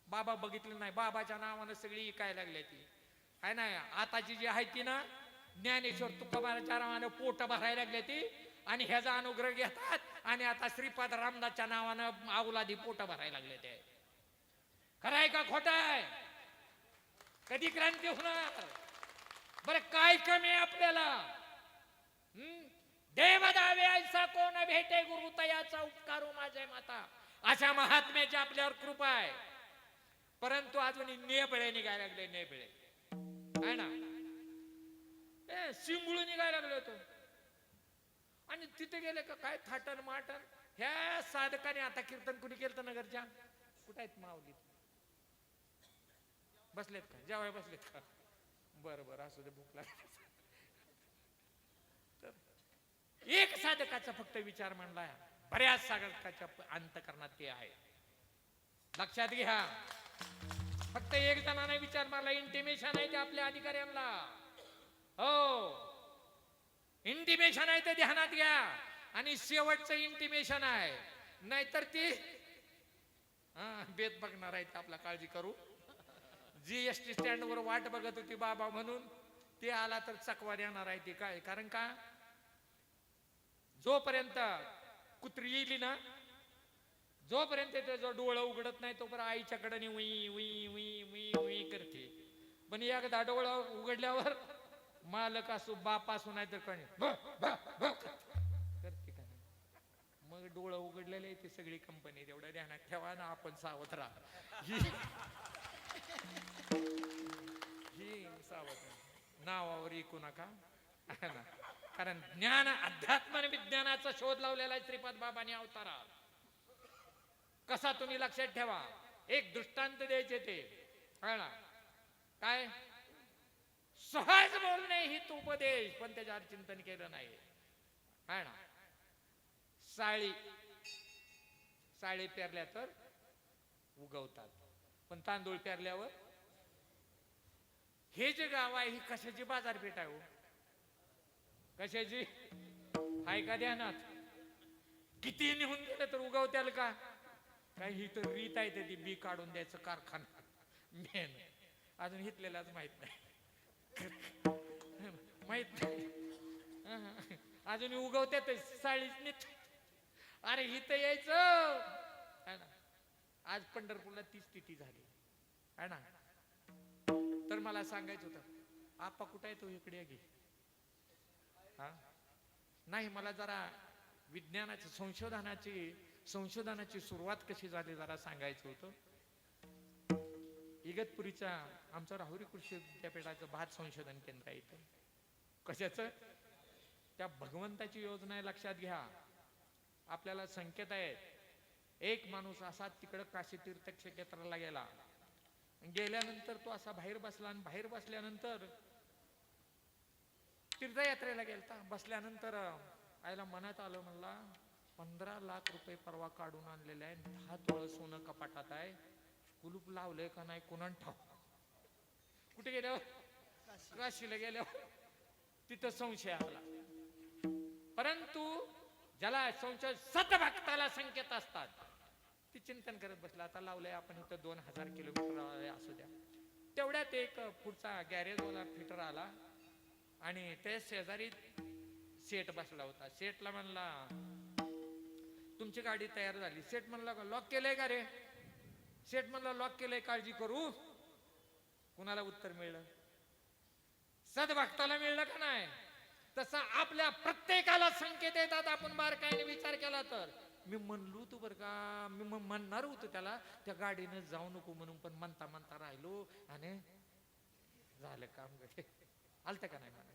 Speaker 4: बाबा बघितले नाही, बाबाच्या नावानं सगळी इकायला लागली ती आहे ना. आताची जी आहे ती ना ज्ञानेश्वर तुकोबाराच्या नावानं पोट भरायला लागले ती, आणि ह्याचा अनुग्रह घेतात आणि आता श्रीपाद रामदासच्या नावानं अवलादी पोट भरायला लागले. ते खरं आहे का खोटं आहे? कधी क्रांती होणार? बरं काय कमी आहे आपल्याला? देव दावे ऐसा कोण भेटे गुरु तयाचा उपकारू माझे माता. अशा महात्म्याची आपल्यावर कृपा आहे. परंतु अजून नेबळे निघायला लागले, नेबळे आहे ना, शिंबळू निघायला लागले होतो. आणि तिथे गेले का काय थाटण माटण. ह्या साधकाने आता कीर्तन कुणी केलं नगरच्या, कुठं आहेत माऊली? बसलेत का? जेवाय बसलेत का? बरं बरं असू दे, भूक लागली. एक साधकाचा फक्त विचार मांडलाय, बऱ्याच साधकाच्या अंतकरणात ते आहे. लक्षात घ्या, फक्त एक जणांना विचार मारला, इंटिमेशन आहे ते आपल्या अधिकाऱ्यांना. हो, इंटिमेशन आहे ते ध्यानात घ्या. आणि शेवटचं इंटिमेशन आहे, नाहीतर ती बेत बघणार आहे ते आपला, काळजी करू. GST स्टँड वर वाट बघत होती बाबा म्हणून, ते आला तर चकवा देणार आहे ती. काय कारण का? जोपर्यंत कुत्री येईल ना, जोपर्यंत त्याचं डोळं उघडत नाही तोपर्यंत आईच्याकडे उई उई उई उई उई करते. पण एकदा डोळं उघडल्यावर मालक असो बाप असो नाही तर कोणी करते का नाही. मग डोळं उघडलेले ते सगळी कंपनी तेवढं ध्यानात ठेवा ना, आपण सावध राहा. ही सावध नावावर ऐकू नका ना, कारण ज्ञान अध्यात्म विज्ञानाचा शोध लावलेला आहे श्रीपाद बाबांनी अवतारात. कसा तुम्ही लक्षात ठेवा, एक दृष्टांत द्यायचे ते आहे ना, काय सहज बोलणे ही तो उपदेश, पण त्याच्यावर चिंतन केलं नाही आहे ना. साळी पेरल्या तर उगवतात, पण तांदूळ पेरल्यावर हे जे गाव आहे ही कशाची बाजारपेठ आहे हो? कशाची हाय का ध्यानात? किती निघून गेलं तर उगवत्याल का? काही तर रीत आहे ती बी काढून द्यायचं कारखाना मेन अजून हितलेलाच माहित नाही माहित नाही अजून उगवत्यात साळीच नीट. अरे इथं यायचं है ना. आज पंढरपूरला ती स्थिती झाली है ना. तर मला सांगायचं होतं आपा कुठं आहे तो इकडे घे. हा नाही मला जरा विज्ञानाची संशोधनाची सुरुवात कशी झाली जरा सांगायचं होतं. इगतपुरीच्या आमचं राहुरी कृषी विद्यापीठाचं भात संशोधन केंद्र आहे इथं. कशाचं? त्या भगवंताची योजना आहे लक्षात घ्या. आपल्याला संकेत आहेत. एक माणूस असा तिकडं काशी तीर्थक्षेत्राला गेल्यानंतर तो असा बाहेर बसला आणि बाहेर बसल्यानंतर तीर्थयात्रेला गेलता. बसल्यानंतर आईला मनात आलं म्हणला 15 लाख रुपये परवा काढून आणलेले आहे. 10 तोळं सोनं कपाटात आहे. कुलूप लावलंय का नाही कुणान ठाव. कुठे गेल्यावर काशीला गेल्यावर तिथं संशय आला. परंतु ज्याला संशय सतभक्ताला संकेत असतात ती चिंतन करत बसला. आता लावलंय आपण इथं 2000 किलोमीटर असू द्या. तेवढ्यात एक पुढचा गॅरेजवाला फिटर आला आणि ते शेजारी सेट बसला होता. सेटला म्हणला तुमची गाडी तयार झाली. सेट म्हणला लॉक केलंय का रे? सेट म्हणला लॉक केलंय काळजी करू. कुणाला उत्तर मिळलं? सद्भक्ताला मिळलं का नाही? तसं आपल्या प्रत्येकाला संकेत येतात. आपण बारकाईने विचार केला तर मी म्हणलो होतो बरं का, मी म्हणणार होतो त्याला त्या गाडीनं जाऊ नको म्हणून, पण म्हणता म्हणता राहिलो आणि झालं काम. आलतं का नाही म्हणा.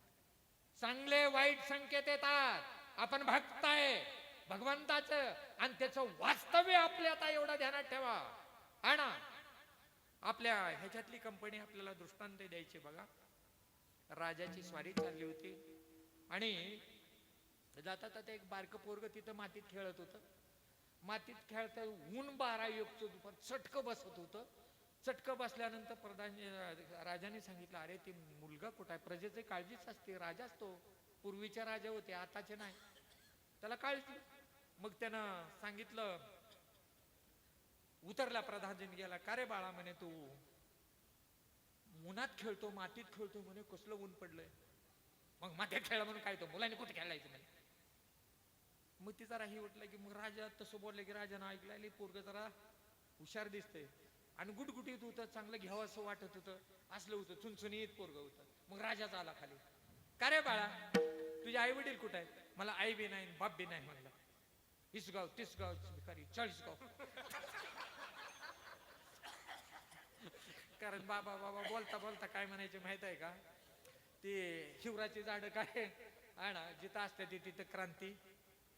Speaker 4: चांगले वाईट संकेत येतात. आपण भक्त आहे भगवंताचं आणि त्याचं वास्तव्य आपल्यात एवढं ध्यानात ठेवा. आणा आपल्या ह्याच्यातली कंपनी आपल्याला दृष्टांत द्यायची बघा. राजाची स्वारी चालली होती आणि जाता जाता एक बारकं पोरग तिथं मातीत खेळत होतं. मातीत खेळता ऊन 12 युक्त दुपार चटकं बसत होतं. चटकं बसल्यानंतर राजाने सांगितलं अरे ते मुलगा कुठं आहे? प्रजेची काळजीच असते. राजा असतो. पूर्वीचे राजा होते आताचे नाही. त्याला काळजी. मग त्यानं सांगितलं उतरला प्रधानजीने गेला. का रे बाळा म्हणे तू उन्हात खेळतो मातीत खेळतो म्हणे कसलं ऊन पडलंय. मग मातीत खेळला म्हणून काय तो मुलांनी कुठे खेळायचं म्हणे. मग ती जरा ही वाटलं की मग राजा तसं बोलले की राजानं ऐकलं पोरग जरा हुशार दिसतंय आणि गुटगुटीत होतं. चांगलं घ्यावं असं वाटत होतं. असलं होतं चुनचुनीत पोरग होतं. मग राजाचा आला खाली. का रे बाळा तुझे आई वडील कुठे आहेत? मला आई बी नाही बाप बी नाही म्हणला. 20 गाव 30 गाव भिकारी 40 गाव. कारण बाबा बाबा बोलता बोलता काय म्हणायचे माहित आहे का? ते हिवराची झाडं काय आणा जिथं असते तिथं क्रांती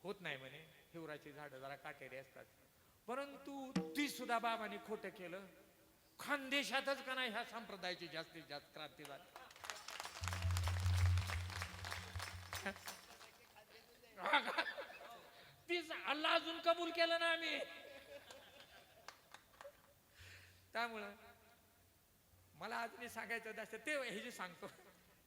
Speaker 4: होत नाही म्हणे. हिवराची झाडं जरा काटेरी असतात. परंतु ती सुद्धा बाबाने खोटं केलं. खानदेशातच का नाही ह्या संप्रदायाची जास्तीत जास्त क्रांती झाली. तीच अल्ला अजून कबूल केलं ना आम्ही. त्यामुळं मला अजून सांगायचं असतं ते हे जे सांगतो.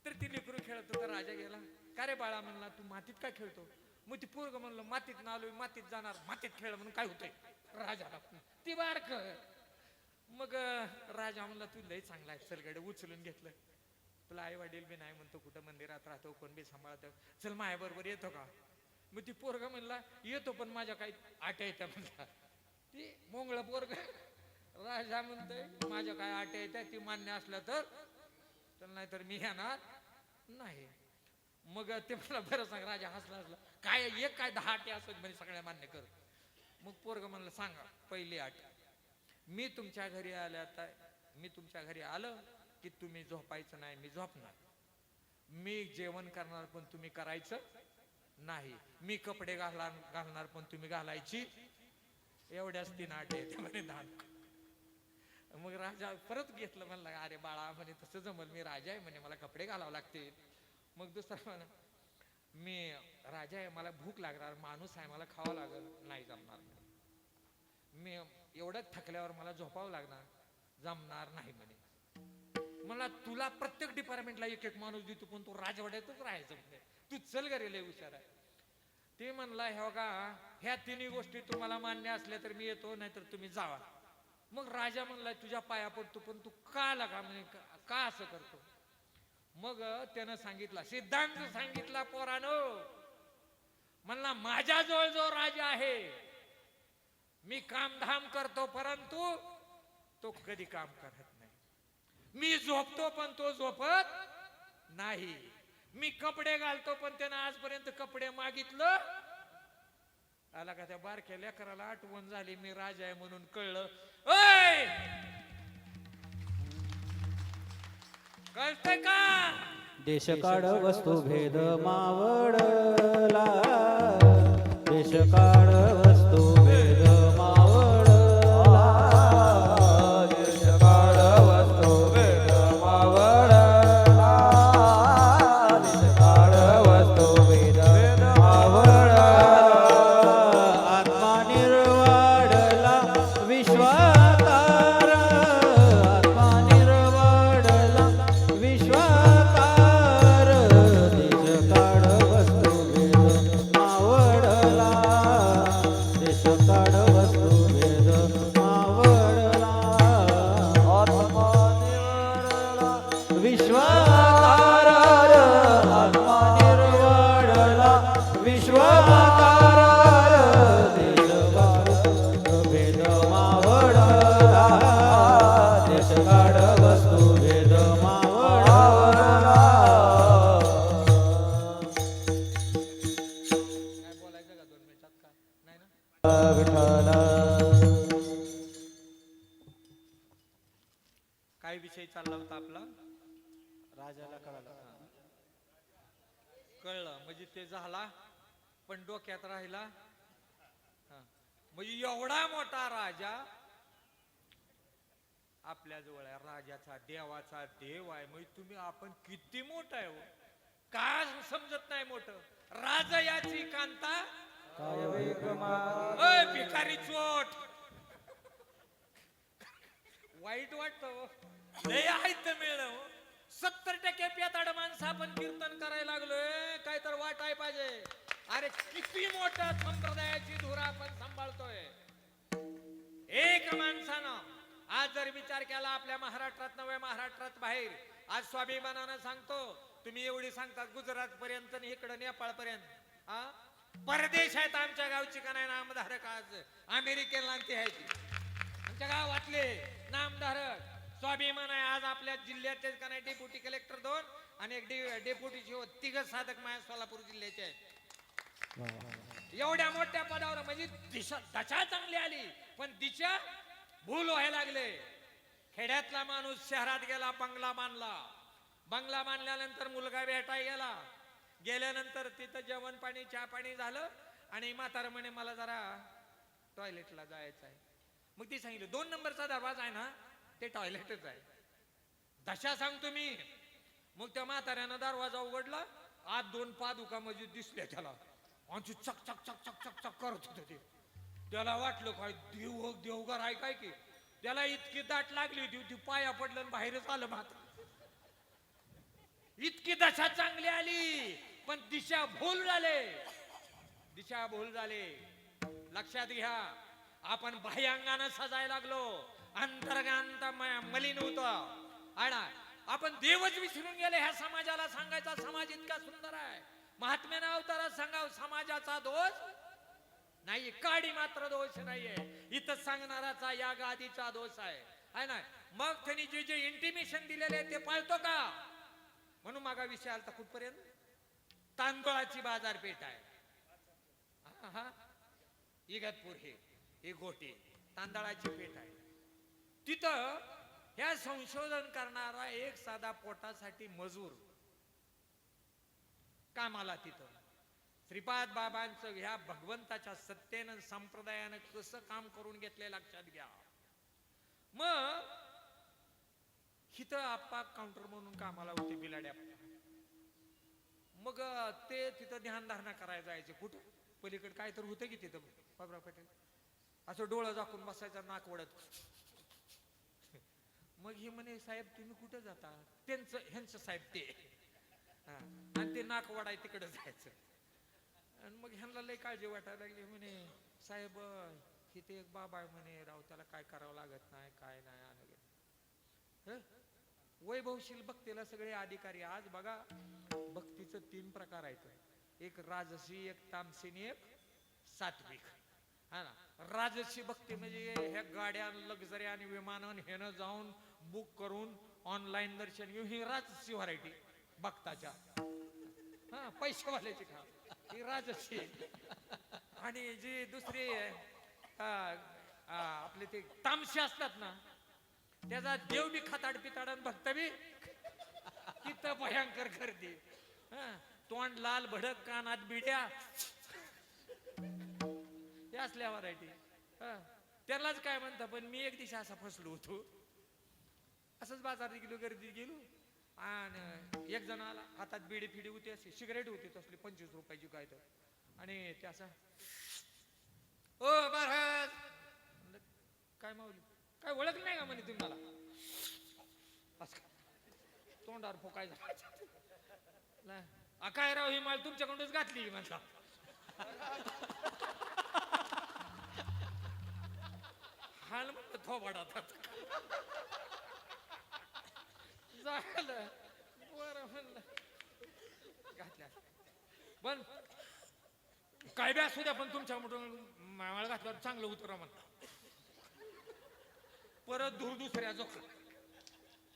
Speaker 4: तर ती लेकरू खेळत होता. राजा गेला. का रे बाळा म्हणला तू मातीत काय खेळतो? मग ती पोरग म्हणलं मातीत ना आलोय मातीत जाणार मातीत खेळ म्हणून काय होतंय राजाला. ती बारक. मग राजा म्हणला तू लय चांगला आहे चलगडे उचलून घेतलं. तुला आई वडील बी नाही म्हणतो कुठं मंदिरात राहतो कोण बी सांभाळतो चल माझ्या बरोबर येतो का? मग ती पोरग म्हणला येतो पण माझ्या काही आट्या येत्या म्हणला. ती मोंगळ पोरग. राजा म्हणतोय माझ्या काय आट्या येत्या ती मान्य असलं तर चल नाही तर मी येणार नाही. मग ते मला बरं सांग. राजा हसला हसला काय एक काय 10 आटे असत म्हणजे सगळ्या मान्य कर. मग पोरग म्हणलं सांगा पहिली आट. मी तुमच्या घरी आलं की तुम्ही झोपायचं नाही मी झोपणार. मी जेवण करणार पण तुम्ही करायचं नाही. मी कपडे घालणार पण तुम्ही घालायची. एवढ्याच 3 आटे येते म्हणे 10. मग राजा परत घेतलं. म्हणलं अरे बाळा म्हणे तसं जमल मी राजा आहे म्हणे मला कपडे घालावं लागतील. मग दुसरा म्हणा मी राजा आहे मला भूक लागणार माणूस आहे मला खावं लागल नाही जमणार. मी एवढंच थकल्यावर मला झोपावं लागणार. जमणार नाही म्हणे. मला तुला प्रत्येक डिपार्टमेंटला एक एक माणूस देतो पण तू राजवाड्यातच राहायचं म्हणे. तू चल घरी, लय हुशार आहे. ते म्हणला हे बघा ह्या तिन्ही गोष्टी तुम्हाला मान्य असल्या तर मी येतो, नाहीतर तुम्ही जावा. मग राजा म्हणला तुझ्या पाया पडतो पण तू का लागा म्हणे, का असं करतो. मग त्यानं सांगितला, सिद्धांत सांगितला पोरानो. म्हणला माझ्याजवळ जो राजा आहे मी कामधाम करतो परंतु तो कधी काम करत नाही. मी झोपतो पण तो झोपत नाही. मी कपडे घालतो पण त्यानं आजपर्यंत कपडे मागितलं. आला का त्या बारक्या लेकराला आठवण झाली मी राजा आहे म्हणून कळलं. ओय कळतंय का?
Speaker 2: देश काढ वस्तू भेद मावळला, देश काढ वस्तू भेद मावळला, देश काढ वस्तू भेद मावळला, देश काढ वस्तू भेद मावळला. आत्मा निर्वाळला विश्वाकार, आत्मा निर्वाळला विश्वाकार, देश काढ वस्तू भेद मावळला, देश काढ वस्तू भेद मावळला. आत्मा निर्वाळला विश्वाकार, आत्मा निर्वाळला विश्वाकार, देश काढ भेद मावळला, देश काढ वस्तू भेद मावळला.
Speaker 4: काय बोलायचं का 2 मिनिटात का नाही ना?
Speaker 2: विठ्ठल
Speaker 4: काय विषय चालला होता आपला?
Speaker 1: राजाला कळलं.
Speaker 4: कळलं म्हणजे ते झाला पण डोक्यात राहिला. हा. म्हणजे एवढा मोठा राजा आपल्या जवळ आहे. राजाचा देवाचा देव आहे. म्हणजे तुम्ही आपण किती मोठा आहे हो. का समजत नाही मोठं. राजा याची कांता ओय भिकारी चोट. वाईट वाटतं हो. लय आहेत मिळलं हो. 70% पेताड माणसं आपण कीर्तन करायला लागलोय. काय तर वाटाय पाहिजे. अरे किती मोठ्या संप्रदायाची धुरा आपण सांभाळतोय. एक माणसानं आज जर विचार केला आपल्या महाराष्ट्रात नव्हे महाराष्ट्रात बाहेर, आज स्वाभिमानानं सांगतो तुम्ही एवढी सांगतात गुजरात पर्यंत आणि इकडं नेपाळ पर्यंत हा परदेश आहेत आमच्या गावची का नाही नामधारक. आज अमेरिकेला आणते आहे ती आमच्या गावातले नामधारक. स्वाभिमान आहे आज आपल्या जिल्ह्याचे का नाही डेप्युटी कलेक्टर 2 आणि एक डेप्युटी शिव 3 साधक माझ्या सोलापूर जिल्ह्याचे आहेत. एवढ्या मोठ्या पदावर म्हणजे दिशा दशा चांगली आली पण दिशा भूल व्हायला लागले. खेड्यातला माणूस शहरात गेला, बंगला बांधला. बंगला बांधल्यानंतर मुलगा भेटाय गेला. गेल्यानंतर तिथं जेवण पाणी चहा पाणी झालं आणि म्हातारा म्हणे मला जरा टॉयलेटला जायचं आहे. मग ती सांगितलं 2 नंबरचा दरवाजा आहे ना ते टॉयलेटच आहे. दशा सांगतो मी. मग त्या म्हाताऱ्यानं दरवाजा उघडला. आत 2 पादुका मस्जिद दिसल्या त्याला. आमची चक चक चक चक चक चक करत होते ते. त्याला वाटलं काय देवघर आहे काय की. त्याला इतकी दाट लागली होती ती पाया पडलं आणि बाहेरच आलं म्हातारं. इतकी दशा चांगली आली पण दिशा भूल झाले. दिशा भूल झाले. लक्षात घ्या आपण बाह्यांगानं सजायला लागलो, अंतर्गांत मलिन होतं. आणि आपण देवच विसरून गेले. ह्या समाजाला सांगायचा समाज इतका सुंदर आहे. महात्म्यानं अवतारात सांगाव समाजाचा दोष नाही, काडी मात्र दोष नाहीये. इथं सांगणाराचा या गादीचा दोष आहे ना. मग त्यांनी जे जे इंटिमेशन दिलेले ते पाळतो का. म्हणून मागा विषय आलता कुठपर्यंत. तांदळाची बाजारपेठ आहे. हा इगतपूर हे गोटे तांदळाची पेठ आहे. तिथं ह्या संशोधन करणारा एक साधा पोटासाठी मजूर कामाला तिथं श्रीपाद बाबांचं ह्या भगवंताच्या सत्तेनं संप्रदायानं कसं काम करून घेतले लक्षात घ्या. मग हिथं आप्पा काउंटर म्हणून कामाला होते बिलाड्या. मग ते तिथं ध्यानधारणा करायला जायचे. कुठं पलीकडे काय तर होतं की तिथं बाबराव पटेल असं डोळं झाकून बसायचं नाक वडत. मग हे म्हणे साहेब तुम्ही कुठे जाता त्यांचं ह्यांचं साहेब ते हा. आणि ते नाकवाड आहे तिकडे जायचं आणि मग ह्यांना लय काळजी वाटायला लागली म्हणे साहेब इथे एक बाबा आहे म्हणे राव त्याला काय करावं लागत नाही काय नाही आणि वैभवशील भक्तीला सगळे अधिकारी आज बघा भक्तीचं 3 प्रकार आहेत एक राजसी एक तामसी आणि एक सात्विक हा ना राजसी भक्ती म्हणजे ह्या गाड्या लक्झरी आणि विमानान ह्यानं जाऊन बुक करून ऑनलाईन दर्शन घेऊन ही राजसी व्हरायटी भक्ताच्या हा पैशावाल्याची खा ही राजसी आणि जी दुसरी आपले ते तामशी असतात ना त्याचा देव बी खताड पिताड भक्त बी तिथं भयंकर गर्दी तोंड लाल भडक कानात बिड्या हे असल्या व्हरायटी त्यालाच काय म्हणता पण मी एक दिवशी असा फसलो होतो असंच बाजारात गेलो गर्दीत गेलो आणि एक जण आला हातात बिडी फिडी होती अशी सिगरेट होती तसली 25 रुपयाची काय तर आणि ते असा ओ महाराज काय माऊली काय ओळख नाही का म्हणे तुम्हाला तोंडावर फोकाय काय राव ही माल तुमच्याकडूनच घातली म्हणता हाल म्हणलं थोबाडा झालं बरं म्हणलं घातल्या पण काय बी असू द्या पण तुमच्या माळ घातल्यावर चांगलं उतरा म्हणता परत धूर दुसऱ्या जो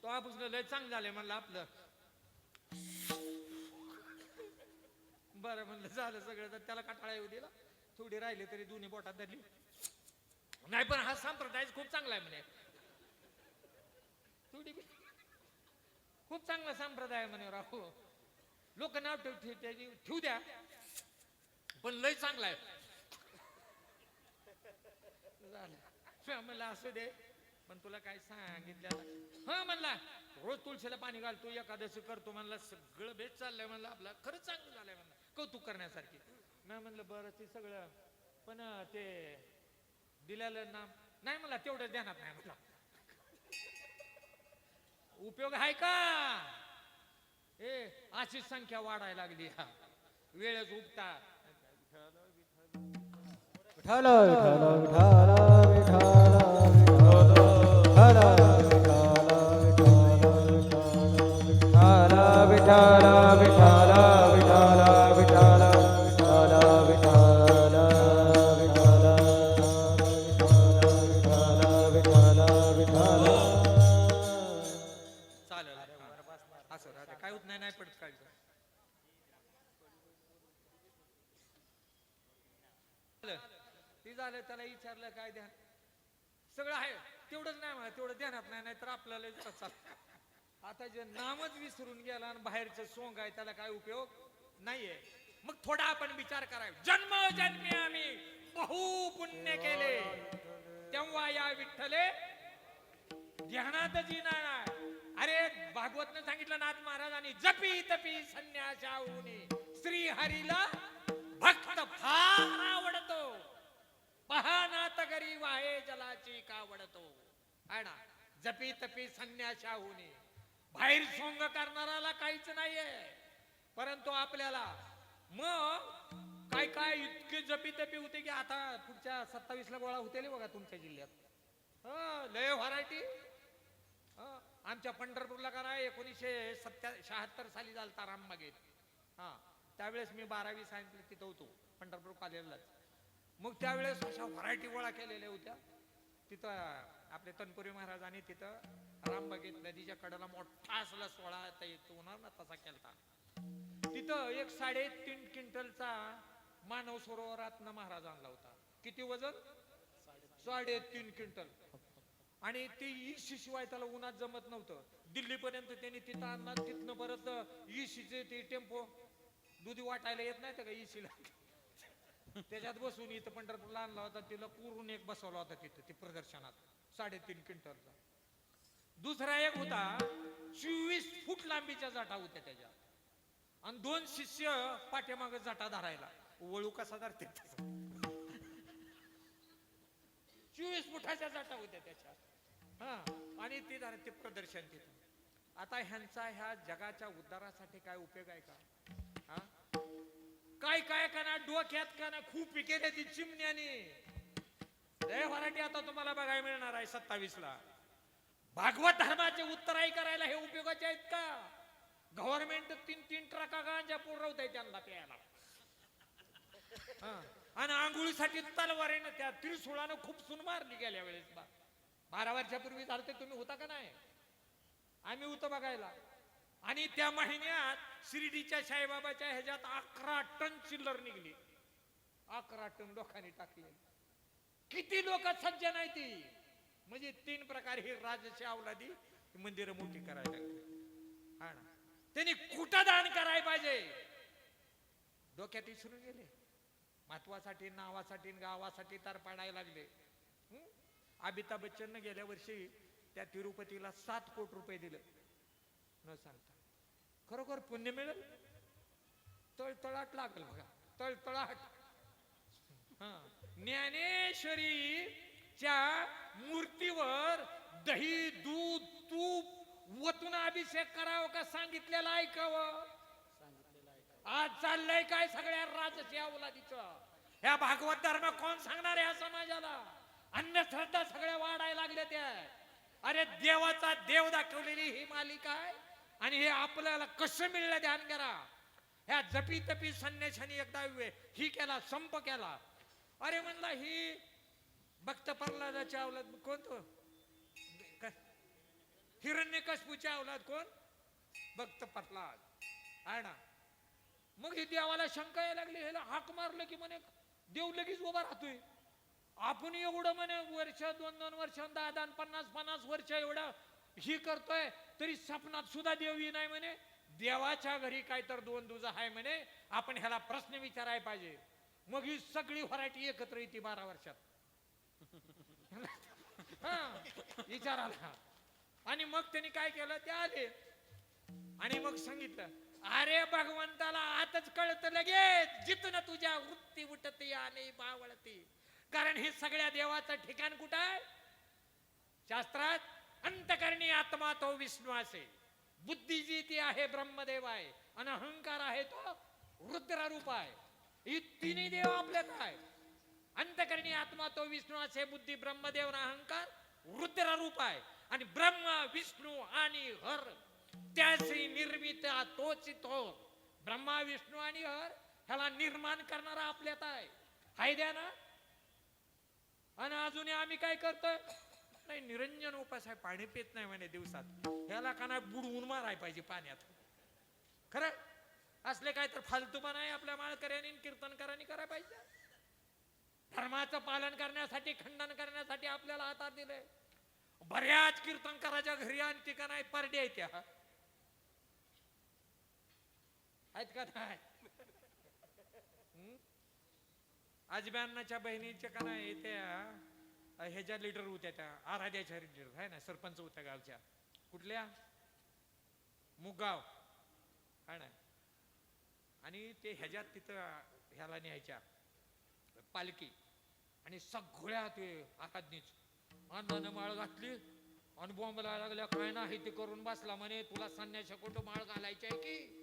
Speaker 4: तो आपण लय चांगलं झालंय म्हणलं आपलं बरं म्हणलं झालं सगळं तर त्याला काटाळा येऊ दिला थोडी राहिली तरी दोन्ही बोटात धरली नाही पण हा संप्रदाय खूप चांगला आहे म्हणे थोडी खूप चांगला संप्रदाय म्हणे राहू लोक नाव ठेवू द्या पण लय चांगला आहे झालं म्हणलं असू दे पण तुला काय सांगितलं हा म्हणला रोज तुळशीला पाणी घालतो एकादशी करतो म्हणला सगळं बेस्ट चाललंय म्हणलं आपलं खरंच चांगलं झालंय म्हणलं कौतुक करण्यासारखी मी म्हणलं बरं ते सगळं पण ते दिलेलं नाम नाही मला तेवढं ध्यानात नाही म्हटलं उपयोग आहे का अशी संख्या वाढायला लागली हा वेळच उपता
Speaker 2: विठ्ठल विठ्ठल विठ्ठल विठ्ठल विठ्ठल विठ्ठल विठ्ठल विठ्ठल
Speaker 4: चालेल असं राहते काय होत नाही पडत काय ती झालं त्याला विचारलं काय ध्यान सगळं आहे तेवढंच नाही मला तेवढं ध्यानात नाही तर आपल्याला चालत आता जे नामच विसरून गेला आणि बाहेरचं सोंग आहे त्याला काय उपयोग नाहीये मग थोडा आपण विचार करावा जन्मोजन्मी आम्ही बहु पुण्य केले तेव्हा या विठ्ठले ध्यानात येणार अरे भागवतनं सांगितलं नाथ महाराजांनी जपी तपी संन्यासाहूनी श्री हरीला भक्त फार आवडतो पहानात गरी वाहे जलाची कावडतो आहे ना जपी तपी संन्यासाहूनी बाहेर सोंग करणाराला काहीच नाहीये परंतु आपल्याला मग काय काय इतके जपी तपी होते की आता पुढच्या 27 ला गोळा होते बघा तुमच्या जिल्ह्यात लय व्हरायटी आमच्या पंढरपूरला का नाही 1976 साली झालता रामबागेत त्यावेळेस मी 12वी सांगितलं तिथं होतो पंढरपूर कॉलेजलाच मग त्यावेळेस अशा व्हरायटी गोळा केलेल्या होत्या तिथं आपले तनपुरी महाराजांनी तिथं रामबागेत नदीच्या कडेला मोठा असला सोहळा होणार ना तसा केलता तिथं एक 3.5 क्विंटलचा मानव सरोवरात महाराज आणला होता किती वजन 3.5 क्विंटल आणि ती इशी शिवाय त्याला उन्हात जमत नव्हतं दिल्लीपर्यंत त्यांनी तिथं आणला तिथनं परत इशीचे ते टेम्पो दुधी वाटायला येत नाही का इशीला त्याच्यात बसून इथं पंढरपूरला आणला होता तिला पुरून एक बसवला होता तिथं ते प्रदर्शनात 3.5 क्विंटलचा दुसरा एक होता 24 फूट लांबीच्या जाटा होत्या त्याच्या आणि 2 शिष्य पाठीमागे जाटा धरायला वळू कसा धरते 24 फुटाच्या जाटा होत्या त्याच्या हा आणि ती झालं ते प्रदर्शन तिथं. आता ह्यांचा ह्या जगाच्या उद्धारासाठी काय उपयोग आहे का? हा काय काय का ना डोक्यात का ना खूप केले ती चिमण्याने. लय व्हरायटी आता तुम्हाला बघायला मिळणार आहे 27ला. भागवत धर्माचे उत्तराई करायला हे उपयोगाचे आहेत का? गव्हर्नमेंट 3-3 ट्रका गांजा पुरवत आहे त्यांना प्यायला. आणि आंघोळीसाठी तलवारीनं त्या त्रिशूळानं खूप सुन मारली गेल्या वेळेस. 12 वर्षापूर्वी झालं ते तुम्ही होता का नाही? आम्ही होतो बघायला. आणि त्या महिन्यात शिर्डीच्या साईबाबाच्या ह्याच्यात 11 टन चिल्लर निघली. 11 टन लोकांनी टाकले. किती लोक सज्जन आहे ती. म्हणजे 3 प्रकार ही राजशी अवलादी मंदिरं मोठी करायला लागली. हा ना, त्यांनी कुठं दान करायला पाहिजे डोक्यात विसरून गेले. महत्वासाठी, नावासाठी, गावासाठी तर पाडायला लागले. अमिताभ बच्चन गेल्या वर्षी त्या तिरुपतीला 7 कोटी रुपये दिले न सांगता. खरोखर पुण्य मिळेल? तळतळाट लागल बघा, तळतळाट. ज्ञानेश्वरीच्या मूर्तीवर दही, दूध, तूप वतून अभिषेक करावं का सांगितलेलं ऐकावं? आज चाललंय काय सगळ्या राजसी अवलादीचं? ह्या भागवत धर्म कोण सांगणार ह्या समाजाला? अंधश्रद्धा सगळ्या वाढायला लागल्या त्या. अरे देवाचा देव दाखवलेली ही मालिका आहे आणि हे आपल्याला कसं मिळलं ध्यान करा. ह्या जपी तपी संन्याशांनी एकदा ही केला, संप केला. अरे म्हणला ही भक्त प्रल्हादाच्या अवलाद कोण? तो हिरण्यकश्यपूच्या अवलाद कोण? भक्त प्रल्हाद आहे ना. मग ही देवाला शंका यायला लागली. ह्याला हाक मारलं की म्हणे देव लगेच उभा राहतोय. आपण एवढं म्हणे वर्ष 2-2 वर्ष 10-10 50-50 वर्ष एवढं ही करतोय तरी सपनात सुद्धा देव ही नाही म्हणे. देवाच्या घरी काय तर 2 दुजा आहे म्हणे. आपण ह्याला प्रश्न विचारायला पाहिजे. मग ही सगळी व्हरायटी एकत्र येते 12 वर्षात. विचाराला. आणि मग त्यांनी काय केलं, ते आले आणि मग सांगितलं, अरे भगवंताला आताच कळत लगेच जिथून तुझ्या वृत्ती उठते आणि बावळते. कारण हे सगळ्या देवाचं ठिकाण कुठं आहे? शास्त्रात अंतकरणी आत्मा तो विष्णू असे, बुद्धी जी ती आहे ब्रह्मदेव आहे आणि अहंकार आहे तो रुद्ररूप आहे. ही तिन्ही देव आपल्यात आहे. अंतकरणी आत्मा तो विष्णू असे, बुद्धी ब्रह्मदेव आणि अहंकार रुद्ररूप आहे. आणि ब्रह्म, विष्णू आणि हर त्याचे निर्मित तोच तो. ब्रह्मा, विष्णू आणि हर ह्याला निर्माण करणारा आपल्यात आहे. हाय द्या ना. आणि अजून आम्ही काय करतोय? नाही, निरंजन उपास आहे, पाणी पित नाही म्हणे दिवसात. ह्याला का नाही बुडवून माराय पाहिजे पाण्यात. खरं असले काय तर फालतूपणा आहे आपल्या माळकऱ्यांनी कीर्तनकारांनी करायला पाहिजे. धर्माचं पालन करण्यासाठी, खंडन करण्यासाठी आपल्याला हातात दिलंय. बऱ्याच कीर्तनकाराच्या घरी आणखी का नाही परड्या आहेत, त्या आहेत का नाही? आजब्यान्नाच्या बहिणीच्या का नाही त्या ह्याच्या लीडर होत्या, त्या आराध्याच्या लीडर आहे ना, सरपंच होत्या गावच्या. कुठल्या? मुगाव आहे ना. आणि ते ह्याच्यात तिथं ह्याला न्यायच्या पालखी आणि सगळ्या ते आराधनीच अण्णानं माळ घातली आणि बॉम्बला लागल्या, काय नाही ते करून बसला म्हणे, तुला संन्यास कुंड माळ घालायची आहे की?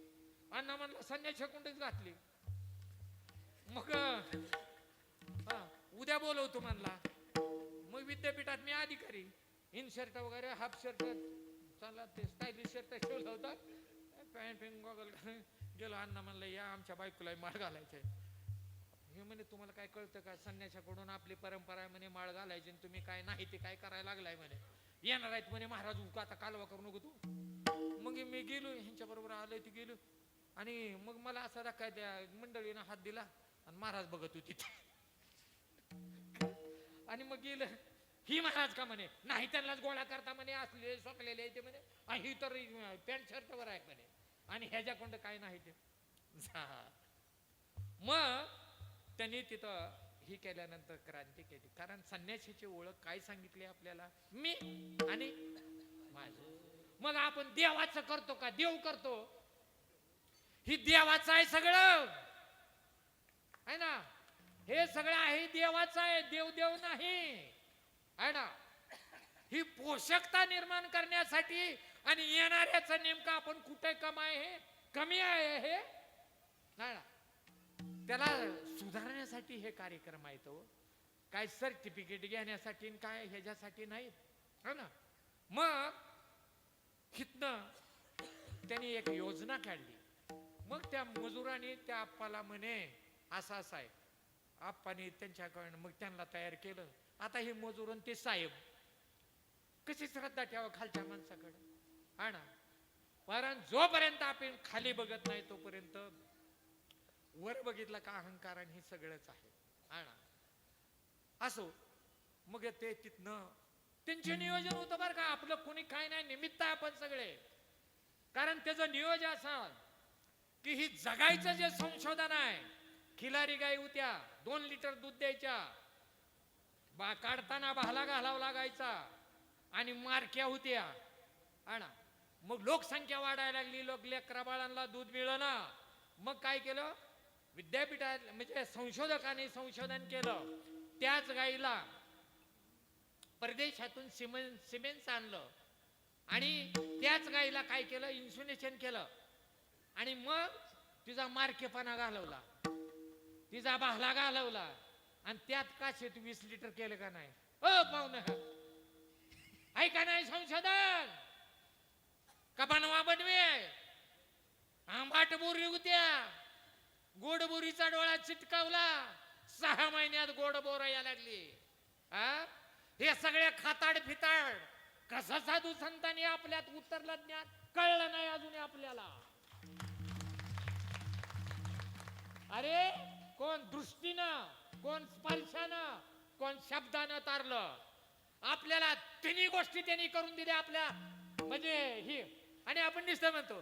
Speaker 4: अण्णा म्हणला संन्यास कुंडच घातली. मग उद्या बोलवतो म्हणला. मग विद्यापीठात मी अधिकारी इनशर्ट वगैरे हाफ शर्ट चालला, ते स्टायलिश शर्ट ठेवलं होतं, पॅन्ट पिंग गॉगल गेलो. अण्णा म्हणलं या आमच्या बायकोला माळ घालायचंय. हे म्हणे तुम्हाला काय कळतं का? संन्यासाकडून आपली परंपरा आहे म्हणे माळ घालायची, तुम्ही काय नाही ते काय करायला लागलाय म्हणे. येणार आहेत म्हणे महाराज, आता कालवा करू नको तू. मग मी गेलो, ह्यांच्या बरोबर आलोय ते गेलो. आणि मग मला असा धक्का त्या मंडळीनं हात दिला आणि महाराज बघत होती. आणि मग गेलं, ही महाराज का म्हणे, नाही त्यांनाच गोळा करता म्हणे, असले सोकलेले येते म्हणे, ही तर पॅन्ट शर्टवर आहे म्हणे, आणि ह्याच्याकोंड काय नाही ते. मग त्यांनी तिथं ही केल्यानंतर क्रांती केली. कारण संन्यासीची ओळख काय सांगितली आपल्याला? मी आणि माझे. मग आपण देवाचं करतो का? देव करतो. ही देवाचं आहे सगळं आहे ना. हे सगळं आहे देवाचं आहे, देव देव नाही आहे ना. ही पोषकता निर्माण करण्यासाठी आणि येणाऱ्याचं नेमकं आपण कुठे कमी आहे हे नाही ना. त्याला सुधारण्यासाठी हे कार्यक्रम आहेत हो. काय सर्टिफिकेट घेण्यासाठी आणि काय ह्याच्यासाठी नाहीत, हो ना. मग हितनं त्यांनी एक योजना काढली. मग त्या मजुरांनी त्या आप्पाला म्हणे असं असं आहे. आप्पाने त्यांच्याकडनं मग त्यांना तयार केलं. आता हे मजूर आणि ते साहेब कशी श्रद्धा ठेवा खालच्या माणसाकडे, हा ना. कारण जोपर्यंत आपण खाली बघत नाही तोपर्यंत वर बघितलं का अहंकार आणि हे सगळंच आहे, हा ना. असो मग ते तिथनं त्यांचे नियोजन होतं बरं का. आपलं कोणी काय नाही, निमित्त आपण सगळे. कारण त्याचं नियोजन असं की ही जगायचं जे संशोधन आहे. खिलारी गाई होत्या, 2 लिटर दूध द्यायच्या, काढताना भाला घालावा लागायचा आणि मारक्या होत्या, हा ना. मग लोकसंख्या वाढायला लागली, लेकरा बाळांना दूध मिळेना. मग काय केलं विद्यापीठात म्हणजे संशोधकांनी संशोधन केलं. त्याच गाईला परदेशातून सिमेंट आणलं आणि त्याच गाईला काय केलं इन्सुलेशन केलं आणि मग तिचा मारकेपणा घालवला, तिचा भाला घालवला आणि त्यात काशेत 20 लिटर केलं का नाही. पाहुणं ऐका नाही संशोधन का बनवे आंबाट बोरी होत्या, गोड बोरीचा डोळा चिटकावला, 6 महिन्यात गोड बोर यायला लागली. हे सगळे खाताड फिताड कसं साधू संतांनी आपल्यात उतरलं ज्ञान कळलं नाही अजून आपल्याला. अरे कोण दृष्टीनं, कोण स्पर्शानं, कोण शब्दानं तारलं. आपल्याला तिन्ही गोष्टी त्यांनी करून दिल्या आपल्या म्हणजे ही. आणि आपण नुसतं म्हणतो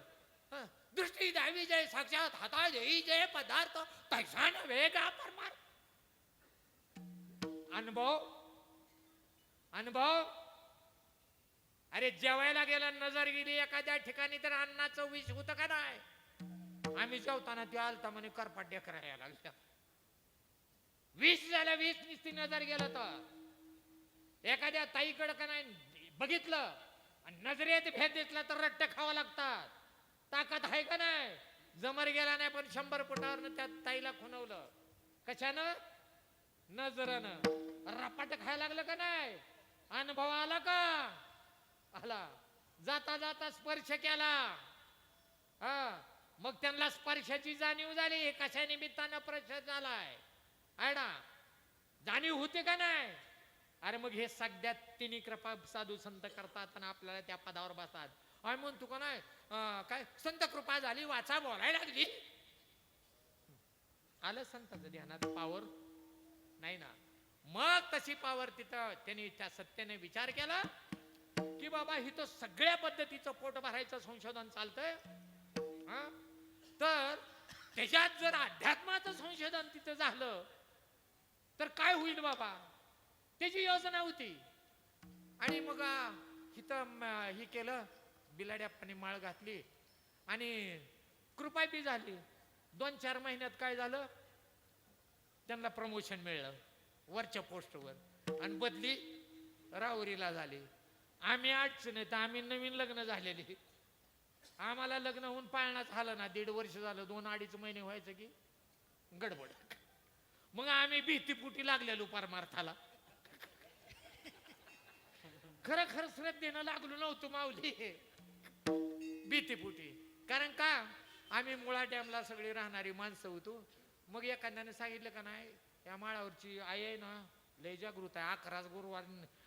Speaker 4: दृष्टी द्यावी जय साक्षात हाता देई जय पदार्थ तैसा नव्हे का परमार. अनुभव अरे जेवायला गेला नजर गेली एखाद्या ठिकाणी तर अन्नाचं विष होतं का नाही. आम्ही जेवताना ते आलता म्हणे करपाट्या करायला लागल्या. विष झालं, विष निस्ती नजर गेलं तर एखाद्या ताईकडं का नाही बघितलं आणि नजरेत भेद दिसला तर रट्ट खावा लागतात. ताकद आहे का नाही. जमर गेला नाही पण 100 फुटावरनं त्या ताईला खुणवलं. कशानं नजरानं. रपाट खायला लागलं का नाही. अनुभव आला का आला. जाता जाता स्पर्श केला, हा मग त्यांना स्पर्शाची जाणीव झाली. हे कशा निमित्तानं स्पर्श झालाय ना जाणीव होते का नाही. अरे मग हे सगळ्यात तिन्ही कृपा साधू संत करतात आणि आपल्याला त्या पदावर बसतात. आणि म्हणतो का नाही काय संत कृपा झाली वाचा बोलायला लागली. आलं संताचं ध्यानात पावर नाही ना. मग तशी पावर तिथं त्यांनी त्या सत्याने विचार केला की बाबा ही तर सगळ्या पद्धतीचं पोट भरायचं संशोधन चालतंय. तर त्याच्यात जर अध्यात्माचं संशोधन तिथं झालं तर काय होईल बाबा. त्याची योजना होती. आणि मग इथं ही केलं बिलाड्याप्पाने माळ घातली आणि कृपा बी झाली. 2-4 महिन्यात काय झालं त्यांना प्रमोशन मिळलं वरच्या पोस्टवर आणि बदली राहुरीला झाली. आम्ही अडचणीत आम्ही नवीन लग्न झालेली. आम्हाला लग्न होऊन पाळणाच झालं ना. 1.5 वर्ष झालं. 2-2.5 महिने व्हायचं की गडबड. मग आम्ही भीतीपुटी लागलेलो परमार्थाला. खरं श्रद्धेनं लागलो नव्हतो माऊली भीतीपुटी. कारण का आम्ही मुळा डॅमला सगळी राहणारी माणसं होतो. मग एखाद्याने सांगितलं का नाही या माळावरची आई आहे ना लय जागृत आहे. 11 गुरुवार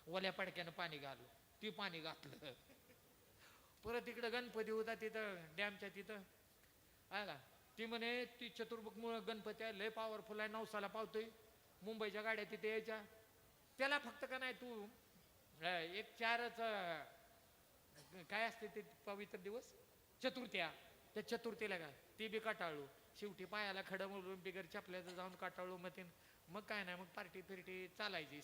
Speaker 4: ओल्या पडक्यानं पाणी घालू. ती पाणी घातलं. परत तिकडं गणपती होता तिथं डॅमच्या तिथं आला. ती म्हणे ती चतुर्मुख मुळे गणपती आहे लय पॉवरफुल आहे. 9 पावतोय. मुंबईच्या गाड्या तिथे यायच्या. त्याला फक्त का नाही तू एक 4च काय असते ते पवित्र दिवस चतुर्थ्या. त्या चतुर्थीला काय ती बी काटाळू. शेवटी पायाला खडं मोडून बिगर चपल्याचं जाऊन काटाळू. मग काय नाही मग पार्टी फिरटी चालायची.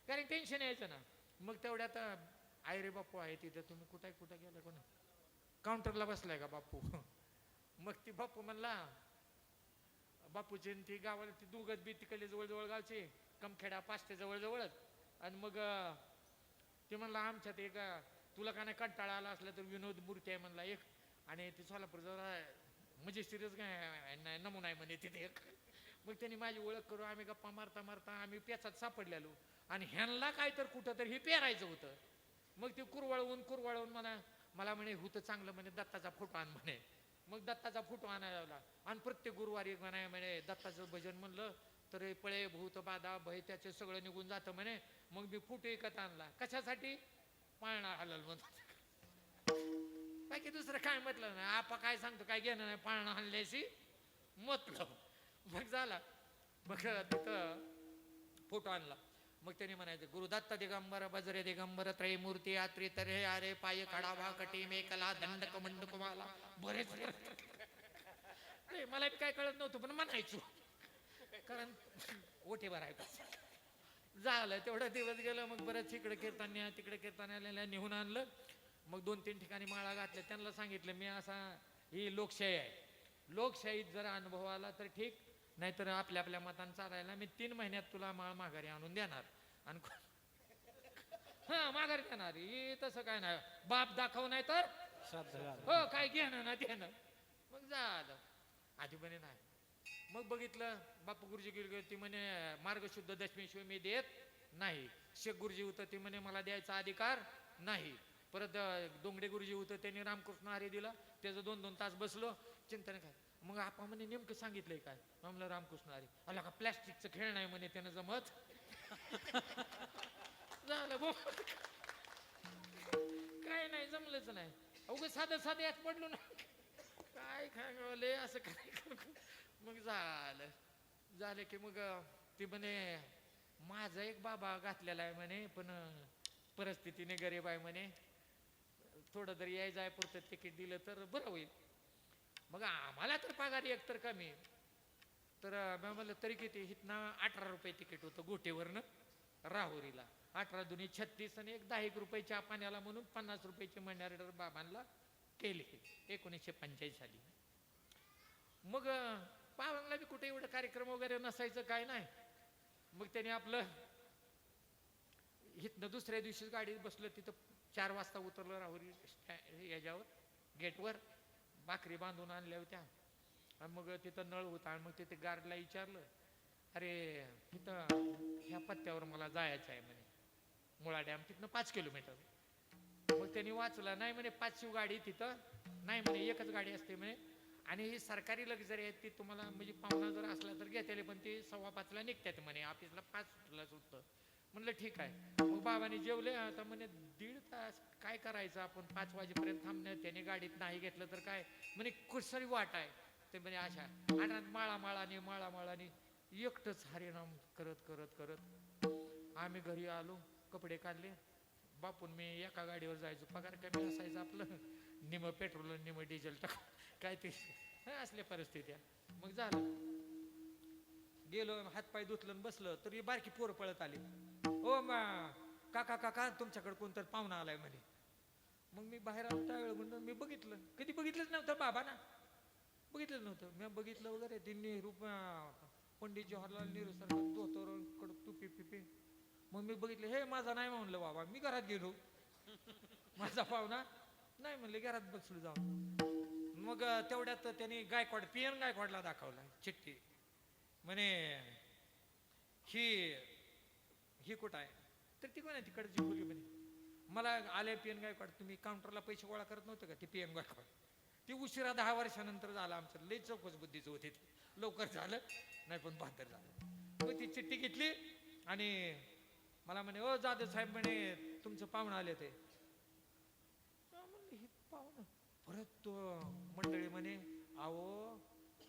Speaker 4: कारण टेन्शन यायचं ना. मग तेवढ्यात आयरे बापू आहे तिथे. तुम्ही कुठं गेला कोणा काउंटरला बसलाय का बापू. मग ती बापू म्हणला बापूची ती गावाला ती दुगत बी तिकडे जवळजवळ गावची कमखेडा 5 जवळजवळच. आणि मग ते म्हणला आमच्यात एक तुला का नाही कंटाळा आला असला तर विनोद मूर्ती आहे म्हणला एक, आणि ते सोलापूर जरा म्हणजे सिरियस काय नमुना आहे म्हणे तिथे एक. मग त्यांनी माझी ओळख करू, आम्ही गप्पा मारता मारता आम्ही पेचात सापडलेलो, आणि ह्यांना काय तर कुठं तर हे पेरायचं होतं. मग ते कुरवाळवून मला म्हणे होतं चांगलं म्हणे, दत्ताचा फोटो आण म्हणे. मग दत्ताचा फोटो आणायला लावला, आणि प्रत्येक गुरुवारी म्हणे दत्ताचं भजन म्हणलं तर पळे भूत बाधा भय त्याचे सगळं निघून जातं म्हणे. मग मी फोटो एकत आणला, कशासाठी? पाळणा हलल म्हणतो. बाकी दुसरं काय म्हटलं नाही. आपा काय सांगतो काय घेणं नाही, पाळणा हल्ल्याशी मतलब. मग झाला, मग तिथं फोटो आणला. मग त्यांनी म्हणायचं गुरुदत्त दिगंबर बजरे दिगंबर त्रयमूर्ती यात्री तरे अरे पाय काढावा कटी मेकला दंडक मंडक मला बरेच मला काय कळत नव्हतं पण म्हणायचो, कारण ओठे भरायचं. झालं तेवढा दिवस गेलं. मग बरंच इकडे कीर्तन्या तिकडे कीर्तन्याला नेऊन आणलं. मग 2-3 ठिकाणी माळा घातल्या. त्यांना सांगितलं मी असा ही लोकशाही आहे, लोकशाहीत जर अनुभव आला तर ठीक, नाहीतर आपल्या आपल्या मतान चालायला मी 3 महिन्यात तुला माळ माघारी आणून देणार. आणि हा माघारी देणार, ही तसं काय नाही, बाप दाखव नाही तर हो काय घेणं ना देणं. मग झालं आधीपणे नाही. मग बघितलं बापू गुरुजी गेली ती म्हणे मार्गशुद्ध दशमीशिवाय मी देत नाही. शेख गुरुजी होतं ते म्हणे मला द्यायचा अधिकार नाही. परत डोंगडे गुरुजी होतं त्यांनी रामकृष्ण हरी दिला, त्याचं 2-2 तास बसलो चिंतन काय. मग आपण म्हणे नेमकं सांगितलंय काय? म्हणलं रामकृष्ण हरी. आला का प्लॅस्टिकचं खेळ नाही म्हणे त्यानं जमत. झालं काय नाही जमलंच नाही. अवघं साधं याच पडलो ना, काय खांगवले असं काय. मग झालं की मग ती म्हणे माझा एक बाबा घातलेला आहे म्हणे, पण परिस्थितीने गरीब आहे म्हणे, थोडं जर याय जाय पुरतं तिकीट दिलं तर बरं होईल. मग आम्हाला तर पगार एक तर कमी, तर म्हणलं तरी किती इथनं 18 रुपये तिकीट होतं गोटेवरनं राहुरीला. 18 दुनी 36 आणि एक 10 रुपये चहा पाण्याला म्हणून 50 रुपयाची मनी ऑर्डर बाबांना केली 1945 साली. मग पावांना बी कुठे एवढं कार्यक्रम वगैरे नसायचं काय नाही. मग त्याने आपलं इथनं दुसऱ्या दिवशी गाडीत बसलं, तिथं 4 वाजता उतरलं राहुरी याच्यावर गेटवर, भाकरी बांधून आणल्या होत्या. आणि मग तिथं नळ होता, आणि मग तिथे गार्डला विचारलं अरे तिथं ह्या पत्त्यावर मला जायचं आहे म्हणे, मुळा डॅम तिथनं 5 किलोमीटर. मग त्यांनी वाचलं नाही म्हणे 5 गाडी तिथं नाही म्हणे, एकच गाडी असते म्हणे, आणि ही सरकारी लक्झरी आहे ती तुम्हाला म्हणजे पाहुणा जर असला तर घेतले, पण ती 5:15 निघतात म्हणे, ऑफिसला 5ला सुटतं. म्हणलं ठीक आहे. मग बाबांनी जेवले. आता म्हणे 1.5 तास काय करायचं आपण, 5 वाजेपर्यंत थांबणं, त्याने गाडीत नाही घेतलं तर काय म्हणे, कुठसरी वाट आहे ते म्हणे अशा. आणि माळामाळाने एकटंच हरिनाम करत करत करत आम्ही घरी आलो, कपडे काढले. बापून मी एका गाडीवर जायचो, पगार कमी असायचं आपलं, निम पेट्रोल निम डिझेल टाक काय ते असल्या परिस्थित्या. मग झालं गेलो, हातपाय धुतलं बसलं, तरी बारकी पोरं पळत आली. ओ काका तुमच्याकडे कोणतरी पाहुणा आलाय म्हणे. मग मी बाहेर आलो त्यावेळेला म्हणून मी बघितलं, कधी बघितलंच नव्हतं बाबा ना, बघितलं नव्हतं. मी बघितलं वगैरे ते नेहरू पंडित जवाहरलाल नेहरू सारखं धोतर टुपी पिपी. मग मी बघितलं, हे माझा नाही म्हणलं बाबा. मी घरात गेलो, माझा पाहुणा नाही म्हणले, घरात बसलो जाऊन. मग तेवढ्यात त्यांनी गायकवाड PM गायकवाडला दाखवला चिठ्ठी. म्हणे ही कुठं आहे, तर ती कोण आहे तिकडची बोली म्हणे. मला आले PM गायकवाड, तुम्ही काउंटरला पैसे गोळा करत नव्हते का, ते PM गायकवाड. ती उशिरा 10 वर्षानंतर झालं आमचं, लई चौकस बुद्धीचं होते ते, लवकर झालं नाही पण बहादर झालं. मग ती चिठ्ठी घेतली आणि मला म्हणे ओ जाधव साहेब म्हणे तुमचं पाहुणं आले ते. म्हणलं हे पाहुणं. परत मंडळी म्हणे अहो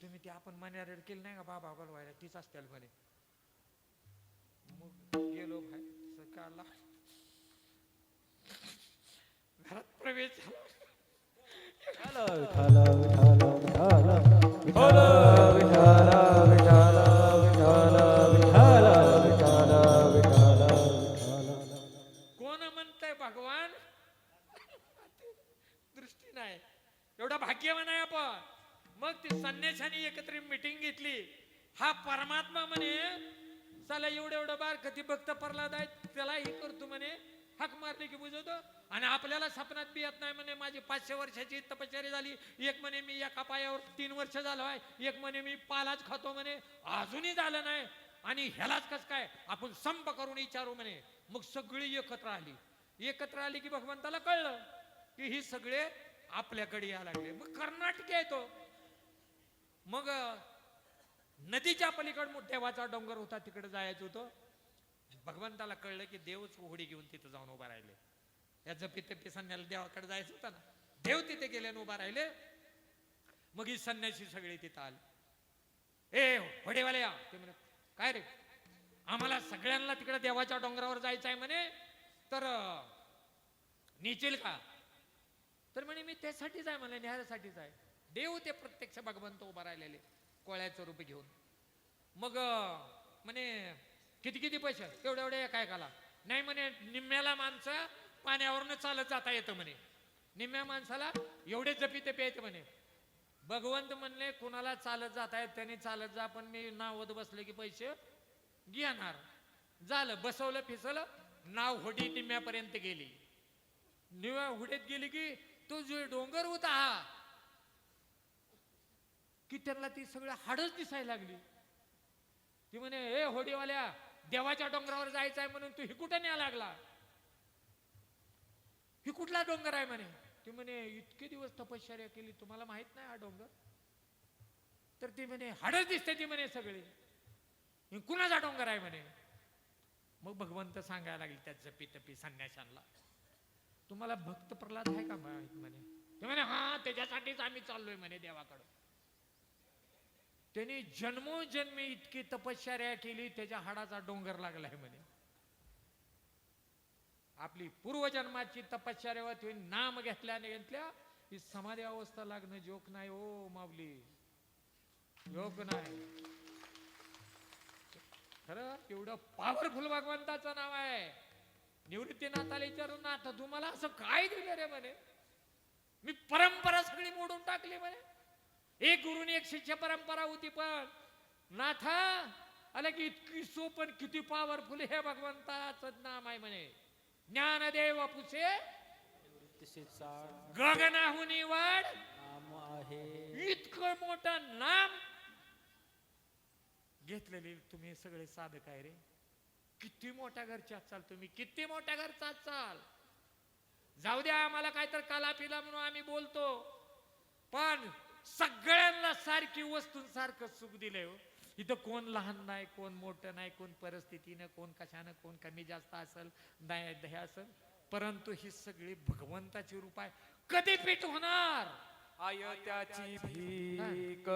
Speaker 4: तुम्ही ते आपण मनी ऑर्डर केली नाही का बाबा बोलवायला, तीच असतील म्हणे. मग गेलो बाहेर, सकाळला घरात प्रवेश कोण म्हणताय भगवान दृष्टी नाही, एवढा भाग्यवान आहे आपण. मग ती संन्याशाने एकत्र मीटिंग घेतली. हा परमात्मा म्हणे चला एवढं बार कधी भक्त प्रल्हाद आहे त्याला हे करतो म्हणे, हाक मारली की बुजवतो. आणि आपल्याला स्वप्नात बी येत नाही म्हणे माझी 500 वर्षाची तपश्चर्या झाली. एक म्हणे मी एका पायावर 3 वर्ष झालो आहे, एक म्हणे मी पालाच खातो म्हणे, अजूनही झालं नाही. आणि ह्यालाच कस काय आपण संप करून विचारू म्हणे. मग सगळी एकत्र आली की भगवंताला कळलं की ही सगळे आपल्याकडे या लागले. मग कर्नाटकी आहे तो. मग नदीच्या पलीकड देवाचा डोंगर होता, तिकडे जायचं होतं. भगवंताला कळलं की देवच होडी घेऊन तिथं जाऊन उभा राहिले. या जपी संन्याला देवाकडे जायचं होतं ना, देव तिथे गेले आणि उभा राहिले. मग ही संन्यासी सगळे तिथं आले. ए होडीवाले या. ते म्हणे काय रे, आम्हाला सगळ्यांना तिकडे देवाच्या डोंगरावर जायचं आहे म्हणे, तर नेचील का? तर म्हणे मी त्यासाठीच आहे म्हणे, न्यायासाठीच आहे. देव ते प्रत्यक्ष भगवंत उभा राहिलेले कोळ्याचं रूप घेऊन. मग म्हणे किती किती पैसे? एवढे एवढे काय काला नाही म्हणे. निम्म्याला माणसं पाण्यावरनं चालत जाता येतं म्हणे, निम्म्या माणसाला एवढे जपी ते प्यायचं म्हणे. भगवंत म्हणले कुणाला चालत जाता येत त्यांनी चालत जा, पण मी नावत बसले की पैसे घेणार. झालं, बसवलं फिसवलं, नाव होडी निम्म्यापर्यंत गेली. निम्म्या होडीत गेली की तो जो डोंगर होता हा, की त्यांना ती सगळं हाडच दिसायला लागली. ती म्हणे ए होडीवाल्या, देवाच्या डोंगरावर जायचं आहे म्हणून तू ही कुठे न्या लागला? ही कुठला डोंगर आहे म्हणे? ती म्हणे इतके दिवस तपश्चर्या केली, तुम्हाला माहित नाही हा डोंगर? तर ती म्हणे हाडच दिसते ती म्हणे सगळी. कुणाचा डोंगर आहे म्हणे? मग भगवंत सांगायला लागले त्या जपी तपी संन्याशांना, तुम्हाला भक्त प्रल्हाद आहे का म्हणे? ते म्हणे हा, त्याच्यासाठीच आम्ही चाललोय म्हणे देवाकडे. त्यांनी जन्मोजन्मी इतकी तपश्चर्या केली, त्याच्या हाडाचा डोंगर लागलाय म्हणे. आपली पूर्वजन्माची तपश्चर्या होती, नाम घेतल्या ही समाधी अवस्था लागणं जोक नाही ओ माऊली, जोक नाही. खरं एवढं पॉवरफुल भगवंताचं नाव आहे. निवृत्तीनाथाला विचारून नाथ तुम्हाला असं काय दिलं रे म्हणे? मी परंपरा सगळी मोडून टाकली म्हणे. एक गुरुनी एक शिष्य परंपरा होती, पण नाथा आला की इतकी सोपन किती पॉवरफुल हे भगवंताचं नाम आहे म्हणे. ज्ञानदेव पुसे गगनाहुनी वाढ इतकं मोठं नाम घेतलेले तुम्ही सगळे साधक आहे रे. किती मोठ्या घरचे असाल तुम्ही, किती मोठ्या घरचा असाल. जाऊ द्या आम्हाला काहीतरी काला पिला म्हणून आम्ही बोलतो, पण सगळ्यांना सारखी वस्तूंसारखं सुख दिलंय हो. इथं कोण लहान नाही, कोण मोठं नाही, कोण परिस्थितीनं, कोण कशानं, कोण कमी जास्त असेल नाही हे असेल, परंतु ही सगळी भगवंताची रूप आहे. कधी पीठ होणार?
Speaker 2: आय त्याची भीक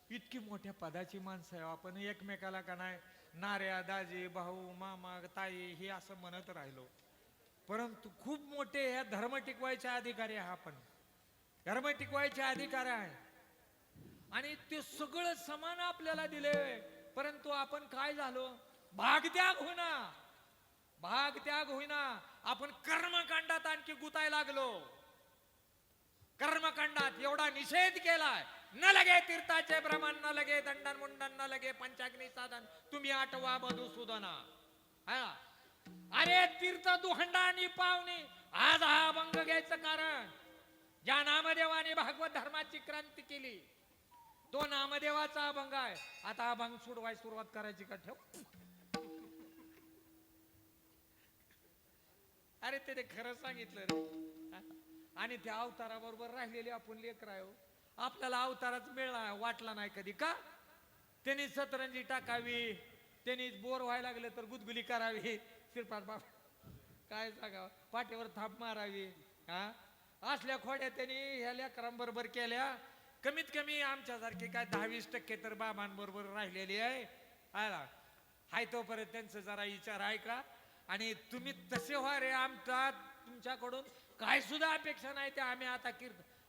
Speaker 4: इतकी मोठ्या पदाची माणसं आहे आपण, एकमेकाला का नाही नाऱ्या दाजी भाऊ मामा ताई हे असं म्हणत राहिलो, परंतु खूप मोठे ह्या धर्म टिकवायचे अधिकारी आहे आपण. धर्म टिकवायचे अधिकारी आहे आणि ते सगळं समान आपल्याला दिले, परंतु आपण काय झालो? भागत्याग होईना. आपण कर्मकांडात आणखी गुताय लागलो. कर्मकांडात एवढा निषेध केलाय, न लगे तीर्थाचे भ्रमण, न लगे दंडन मुंडन, न लगे पंचाग्नी साधन, तुम्ही आठवा मधुसूदना. अरे तीर्थ दुहंडा आणि पावनी, आज हा अभंग घ्यायचं कारण ज्या नामदेवाने भागवत धर्माची क्रांती केली, तो नामदेवाचा अभंग आहे. आता अभंग सोडवाय सुरुवात करायची का ठेव. अरे ते खरं सांगितलं रे. आणि त्या अवताराबरोबर राहिलेले आपण लेकर आहे हो. आपल्याला अवताराच मिळणार वाटला नाही कधी का. त्यांनी सतरंजी टाकावी, त्यांनी बोर व्हायला लागलं तर गुदगुली करावी, श्रीपाद बाबा काय सांगावं, पाठीवर थाप मारावी. हा असल्या खोड्या त्यांनी ह्या लेकरांबरोबर केल्या. कमीत कमी आमच्यासारखे काय 10-20% तर बाबांबरोबर राहिलेली आहे. हाय तोपर्यंत त्यांचं जरा विचार आहे का. आणि तुम्ही तसे व्हा रे. आमचा तुमच्याकडून काय सुद्धा अपेक्षा नाही. ते आम्ही आता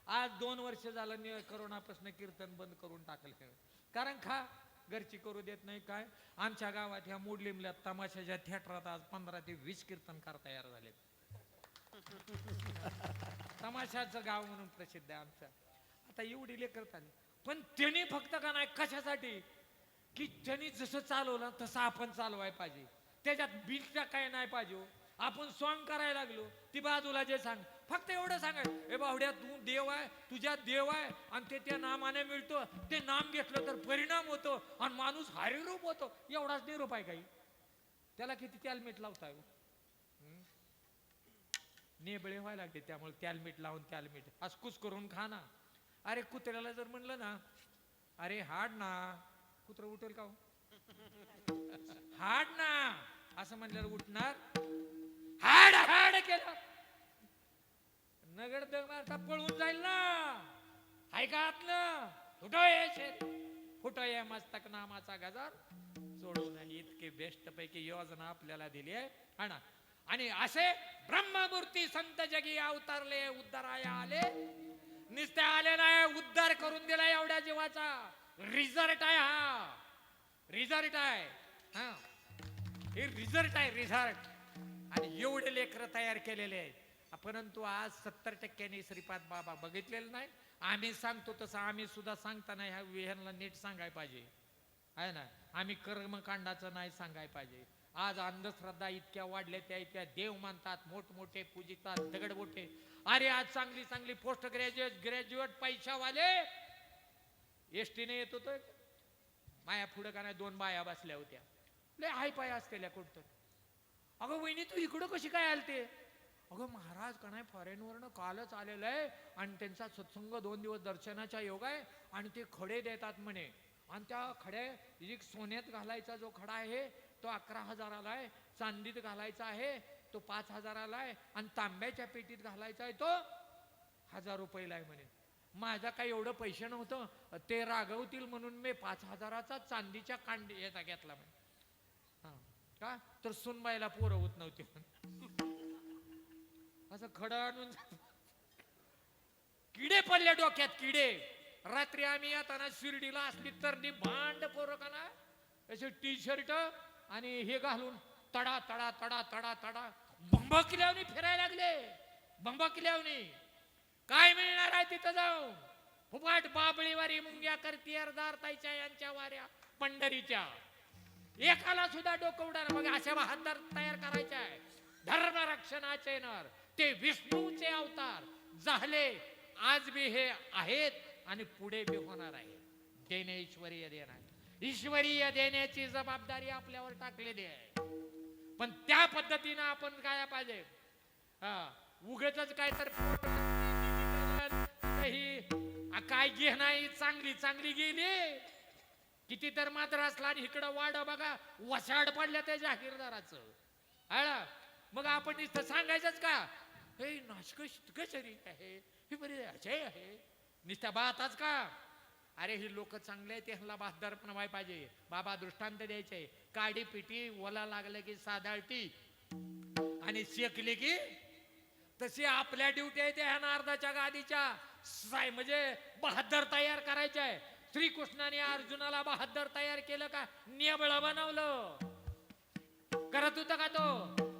Speaker 4: आज 2 वर्ष झालं करोनापासून कीर्तन बंद करून टाकलं. कारण घरची करू देत नाही काय. आमच्या गावात ह्या मोडलिमल्या तमाशाच्या थिएटरात आज 15 ते 20 कीर्तनकार तयार झालेत. तमाशाचं गाव म्हणून प्रसिद्ध आहे आमचं. आता एवढी लेकर आली पण त्यांनी फक्त का नाही कशासाठी की त्यांनी जसं चालवलं तसं आपण चालवाय पाहिजे. त्याच्यात बीटचा काय नाही पाहिजे. आपण सॉंग करायला लागलो ती बाजूला जे सांग फक्त एवढं सांगाय ए बावड्या तू देव आहे, तुझ्यात देव आहे आणि ते त्या नामाने मिळतो. ते नाम घेतलं तर परिणाम होतो आणि माणूस हरिरूप होतो. एवढाच निरूप आहे काही. त्याला किती त्यालमीठ लावताय नेबळे व्हायला लागते. त्यामुळे त्यालमीठ लावून त्यालमीठ असकुस करून खा ना. अरे कुत्र्याला जर म्हणलं ना अरे हाड ना, कुत्र उठेल का. हाड ना असं म्हणल्यावर उठणार. हाड हाड केलं नगड मारता पळून जाईल ना. हाय का आतलं फुटो ये मस्तक नामाचा गजर सोडून इतके बेस्ट पैकी योजना आपल्याला दिली आहे. आणि असे ब्रह्ममूर्ती संत जगी अवतारले उद्धाराया आले. नुसते आले नाही उद्धार करून दिला एवढ्या जीवाचा. रिझल्ट आहे हा. रिझल्ट आहे हा. हे रिझल्ट आहे रिझल्ट. आणि एवढे लेकर तयार केलेले आहेत. परंतु आज 70% श्रीपाद बाबा बघितलेलं नाही. आम्ही सांगतो तसं आम्ही सुद्धा सांगताना ह्या विहानला नीट सांगायला पाहिजे आहे ना. आम्ही कर्मकांडाचं नाही सांगायला पाहिजे. आज अंधश्रद्धा इतक्या वाढल्या त्या इतक्या देव मानतात, मोठमोठे पूजितात, दगड मोठे. अरे आज चांगली चांगली पोस्ट ग्रॅज्युएट पैशावाले एसटीने येत होतो. माया पुढं का नाही 2 बाया बसल्या होत्या. लय हाय पाय असलेल्या कुठं. अगं वहिनी तू इकडं कशी काय आलते. अगं महाराज का नाही फॉरेनवरनं कालच आलेलं आहे आणि त्यांचा सत्संग 2 दिवस दर्शनाचा योग आहे आणि ते खडे देतात म्हणे. आणि त्या खड्या सोन्यात घालायचा जो खडा आहे तो 11,000 आहे, चांदीत घालायचा आहे तो 5,000 आहे आणि तांब्याच्या पेटीत घालायचा आहे तो 1,000 रुपयाला आहे म्हणे. माझा काही एवढं पैसे नव्हतं. ते रागवतील म्हणून मी 5,000चा चांदीच्या कांडी याचा घेतला म्हणे. हा का तर सुनबाईला पोरं होत नव्हती असं खडं आणून किडे पडले डोक्यात किडे. रात्री आम्ही येताना शिर्डीला असली तर भांड पोरं का ना असे टी-शर्ट आणि हे घालून तडा तडा तडा तडा तडा बंबकिल्यावनी फिरायला लागले. बंबकिल्यावनी काय मिळणार आहे तिथं जाऊन. फुपाट बाबळीवारी मुंग्या करती अर्धार ताईच्या यांच्या वाऱ्या पंढरीच्या. एकाला सुद्धा डोकं उडाल. मग अशा बहादर तयार करायचे आहे. धर्म रक्षणाचे नर ते विष्णूचे अवतार झाले. आज बी हे आहेत आणि पुढे बी होणार आहे. देणे ईश्वरीय देणार. ईश्वरीय देण्याची जबाबदारी आपल्यावर टाकलेली आहे. पण त्या पद्धतीनं आपण काय पाहिजे. उगाच काय तर काय घे नाही. चांगली चांगली गेली किती तर माद्रासला आणि इकडं वाड बघा वसाड पडल्या त्या जाहीरदाराचं. मग आपण नुसतं सांगायचंच का हे नाशक शरीर आहे हे बरे अजय आहे नुसत्या बाताच का. अरे हे लोक चांगले आहेत ह्यांना बहादर पण व्हायला पाहिजे. बाबा दृष्टांत द्यायचे. काडी पिटी ओला लागलं की साधाळती आणि शेकली की तशी आपल्या ड्युटी आहे. त्या अर्धाच्या गादीच्या म्हणजे बहादर तयार करायचे आहे. श्रीकृष्णाने अर्जुनाला बहादर तयार केलं का नेबळ बनवलं. करत होता का तो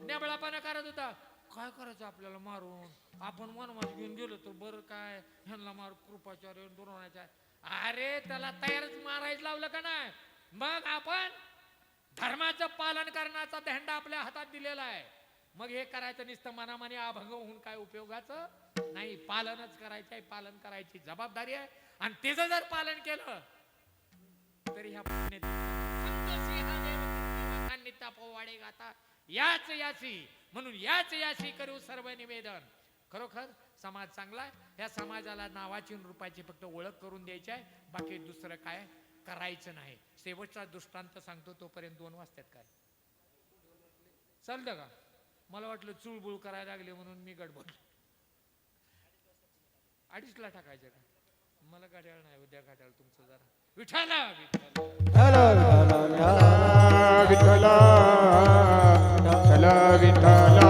Speaker 4: नेबळापणा करत होता. काय करायचं आपल्याला मारून. आपण वनवास घेऊन गेलो तर बरं काय ह्यांना मार कृपाचार्य द्रोणाचार्य. अरे त्याला तयारच मारायचं लावलं का नाही. मग आपण धर्माचं पालन करण्याचा धंदा आपल्या हातात दिलेला आहे. मग हे करायचं नुसतं मनामानी अभंग होऊन काय उपयोगाचं नाही. पालनच करायचं आहे. पालन करायची जबाबदारी आहे. आणि त्याचं जर पालन केलं तरी ह्या पोवाडे गाता याच याची म्हणून याच याची करू सर्व निवेदन. खरोखर समाज चांगला आहे. या समाजाला नावाची रूपाची फक्त ओळख करून द्यायची आहे, बाकी दुसरं काय करायचं नाही. शेवटचा दृष्टांत सांगतो, तोपर्यंत 2 वाजतात काय चालतं का? मला वाटलं चुळबुळ करायला लागले म्हणून मी गडबड. 2:30ला टाकायचं का? मला गाड्याला नाही, उद्या गाड्याला तुमचं जरा विठाला
Speaker 3: विठ्ठला विठ्ठला विठ्ठला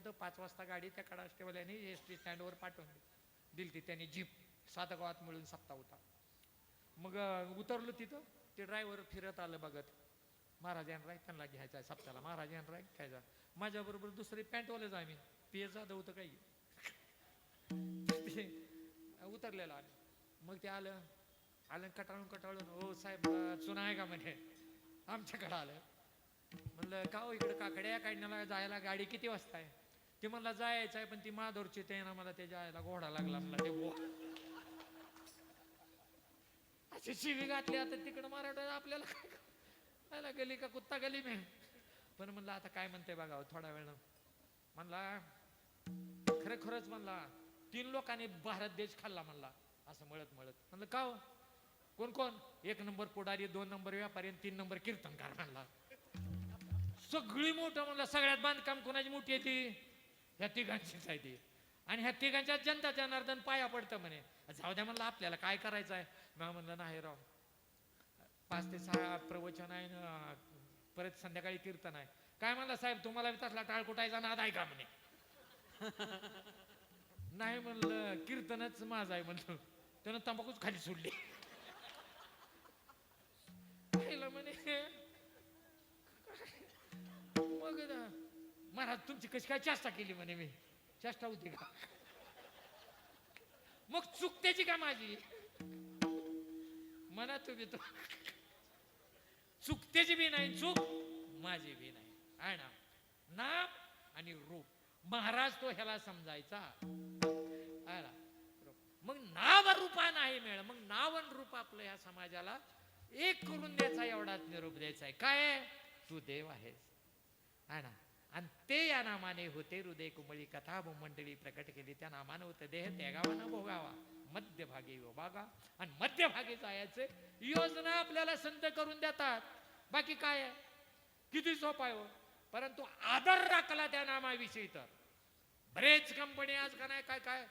Speaker 4: होतं 5 वाजता गाडी त्या कडाष्टेवाल्याने एसटी स्टँडवर पाठवून दिली त्यांनी जीप 7 गावात मिळून सप्ताह होता. मग उतरलो तिथं ते ड्रायव्हर फिरत आलं बघत महाराजांना त्यांना घ्यायचा आहे सप्त्याला महाराजांना घ्यायचा. माझ्याबरोबर दुसरे पॅन्टवालेच आम्ही पी एस जाधव होतं काही उतरलेलं आम्ही. मग ते आलं कटाळून हो साहेब चुना आहे का म्हणे आमच्याकडं आलं. म्हणलं का हो इकडं काकड्या काढण्याला जायला गाडी किती वाजता आहे. ते म्हणला जायचं आहे पण ती माधोरची ते ना मला ते जायला घोडा लागला म्हणला ते अशी शिवी घातली. आता तिकडं मराठा आपल्याला काय गली का कुत्ता गली मी. पण म्हणलं आता काय म्हणते बघा थोडा वेळ. म्हणला खरंच म्हणला 3 लोकांनी भारत देश खाल्ला म्हणला असं मळत. म्हणलं का हो कोण 1 नंबर पुढारी 2 नंबर व्यापारी 3 नंबर कीर्तनकार म्हणला. सगळी मोठं म्हणलं सगळ्यात बांधकाम कोणाची मोठी आहे ती ह्या तिघांचीच आहे ती. आणि ह्या तिघांच्या जनता जनार्दन पाया पडतं म्हणे. जाऊ द्या म्हणलं आपल्याला काय करायचं आहे. मी म्हणलं नाही राव 5 ते 6 प्रवचन आहे ना परत संध्याकाळी कीर्तन आहे. काय म्हणलं साहेब तुम्हाला तसला टाळ कुटायचा नाद आहे का म्हणे. नाही म्हणलं कीर्तनच माझं आहे म्हणलं. त्यानं तंबाखूच खाली सोडली. म्हणे मग महाराज तुमची कशी काय चेष्टा केली म्हणे. मी चेष्टा होती का मग चुकतेची का माझी म्हणा तुम्ही तो चुकतेची बी नाही चूक माझी बी नाही आहे ना. नाम आणि रूप महाराज तो ह्याला समजायचा आहे ना. मग नाव रूपा नाही मिळ मग नाव आणि रूप आपलं ह्या समाजाला एक करून द्यायचा एवढाच निरोप द्यायचा आहे. काय तू देव आहेस आहे ना. आणि ते या नामाने होते हृदय कुमळी कथा मंडळी प्रकट केली. त्या नामानं होतं देह त्यागावा न भोगावा मध्यभागी विभागा आणि मध्यभागी जायचे. योजना आपल्याला संत करून देतात. बाकी काय आहे किती सोपं आहे. परंतु आदर राखला त्या नामाविषयी तर बरेच कंपनी आज का नाही काय काय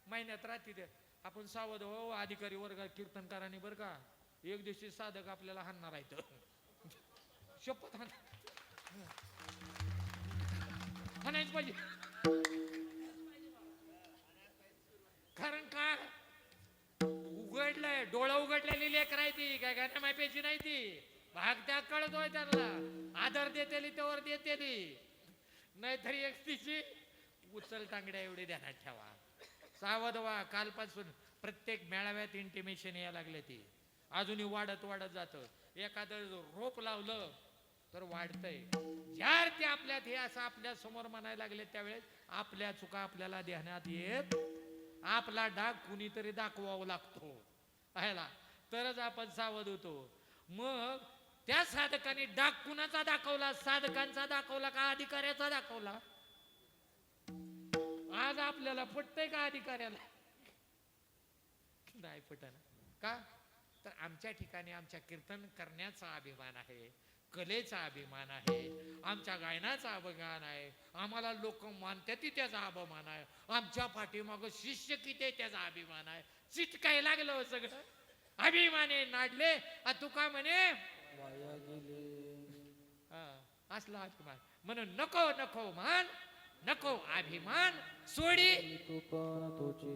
Speaker 4: महिन्यात राहते. आपण सावध हो अधिकारी वर्ग कीर्तनकारांनी बरं का एक दिवशी साधक आपल्याला हाणणार आहे. शपथ हाणायच पाहिजे. कारण काय उघडलंय डोळं उघडलेली लेकर आहे ती काय गाण्या मायपेची नाही ती. भाग त्याग कळतोय त्यांना आदर देतेली त्यावर देतेली नाहीतरी एक तिची उचल टांगड्या एवढी ध्यानात ठेवा. सावध व्हा. कालपासून प्रत्येक मेळाव्यात इंटिमेशन यायला लागले. ती अजूनही वाढत वाढत जातं. एखादं रोप लावलं तर वाढतंय. ज्यार ते आपल्यात हे असं आपल्या समोर म्हणायला लागले त्यावेळेस आपल्या चुका आपल्याला ध्यानात येत. आपला डाग कुणीतरी दाखवावा लागतो पाहायला तरच आपण सावध होतो. मग त्या साधकाने डाग कुणाचा दाखवला साधकांचा दाखवला का अधिकाऱ्याचा दाखवला. आज आपल्याला पटतंय का अधिकाऱ्याला नाही पटना का तर आमच्या ठिकाणी आमच्या कीर्तन करण्याचा अभिमान आहे कलेचा अभिमान आहे आमच्या गायनाचा अभिमान आहे. आम्हाला लोक मानतात त्याचा अभिमान आहे. आमच्या पाठीमाग शिष्य किती त्याचा अभिमान आहे. चिटकाय लागलं सगळं अभिमाने नाडले तुका म्हणे असला अभिमान म्हणून नको नको मान नको अभिमान सोडी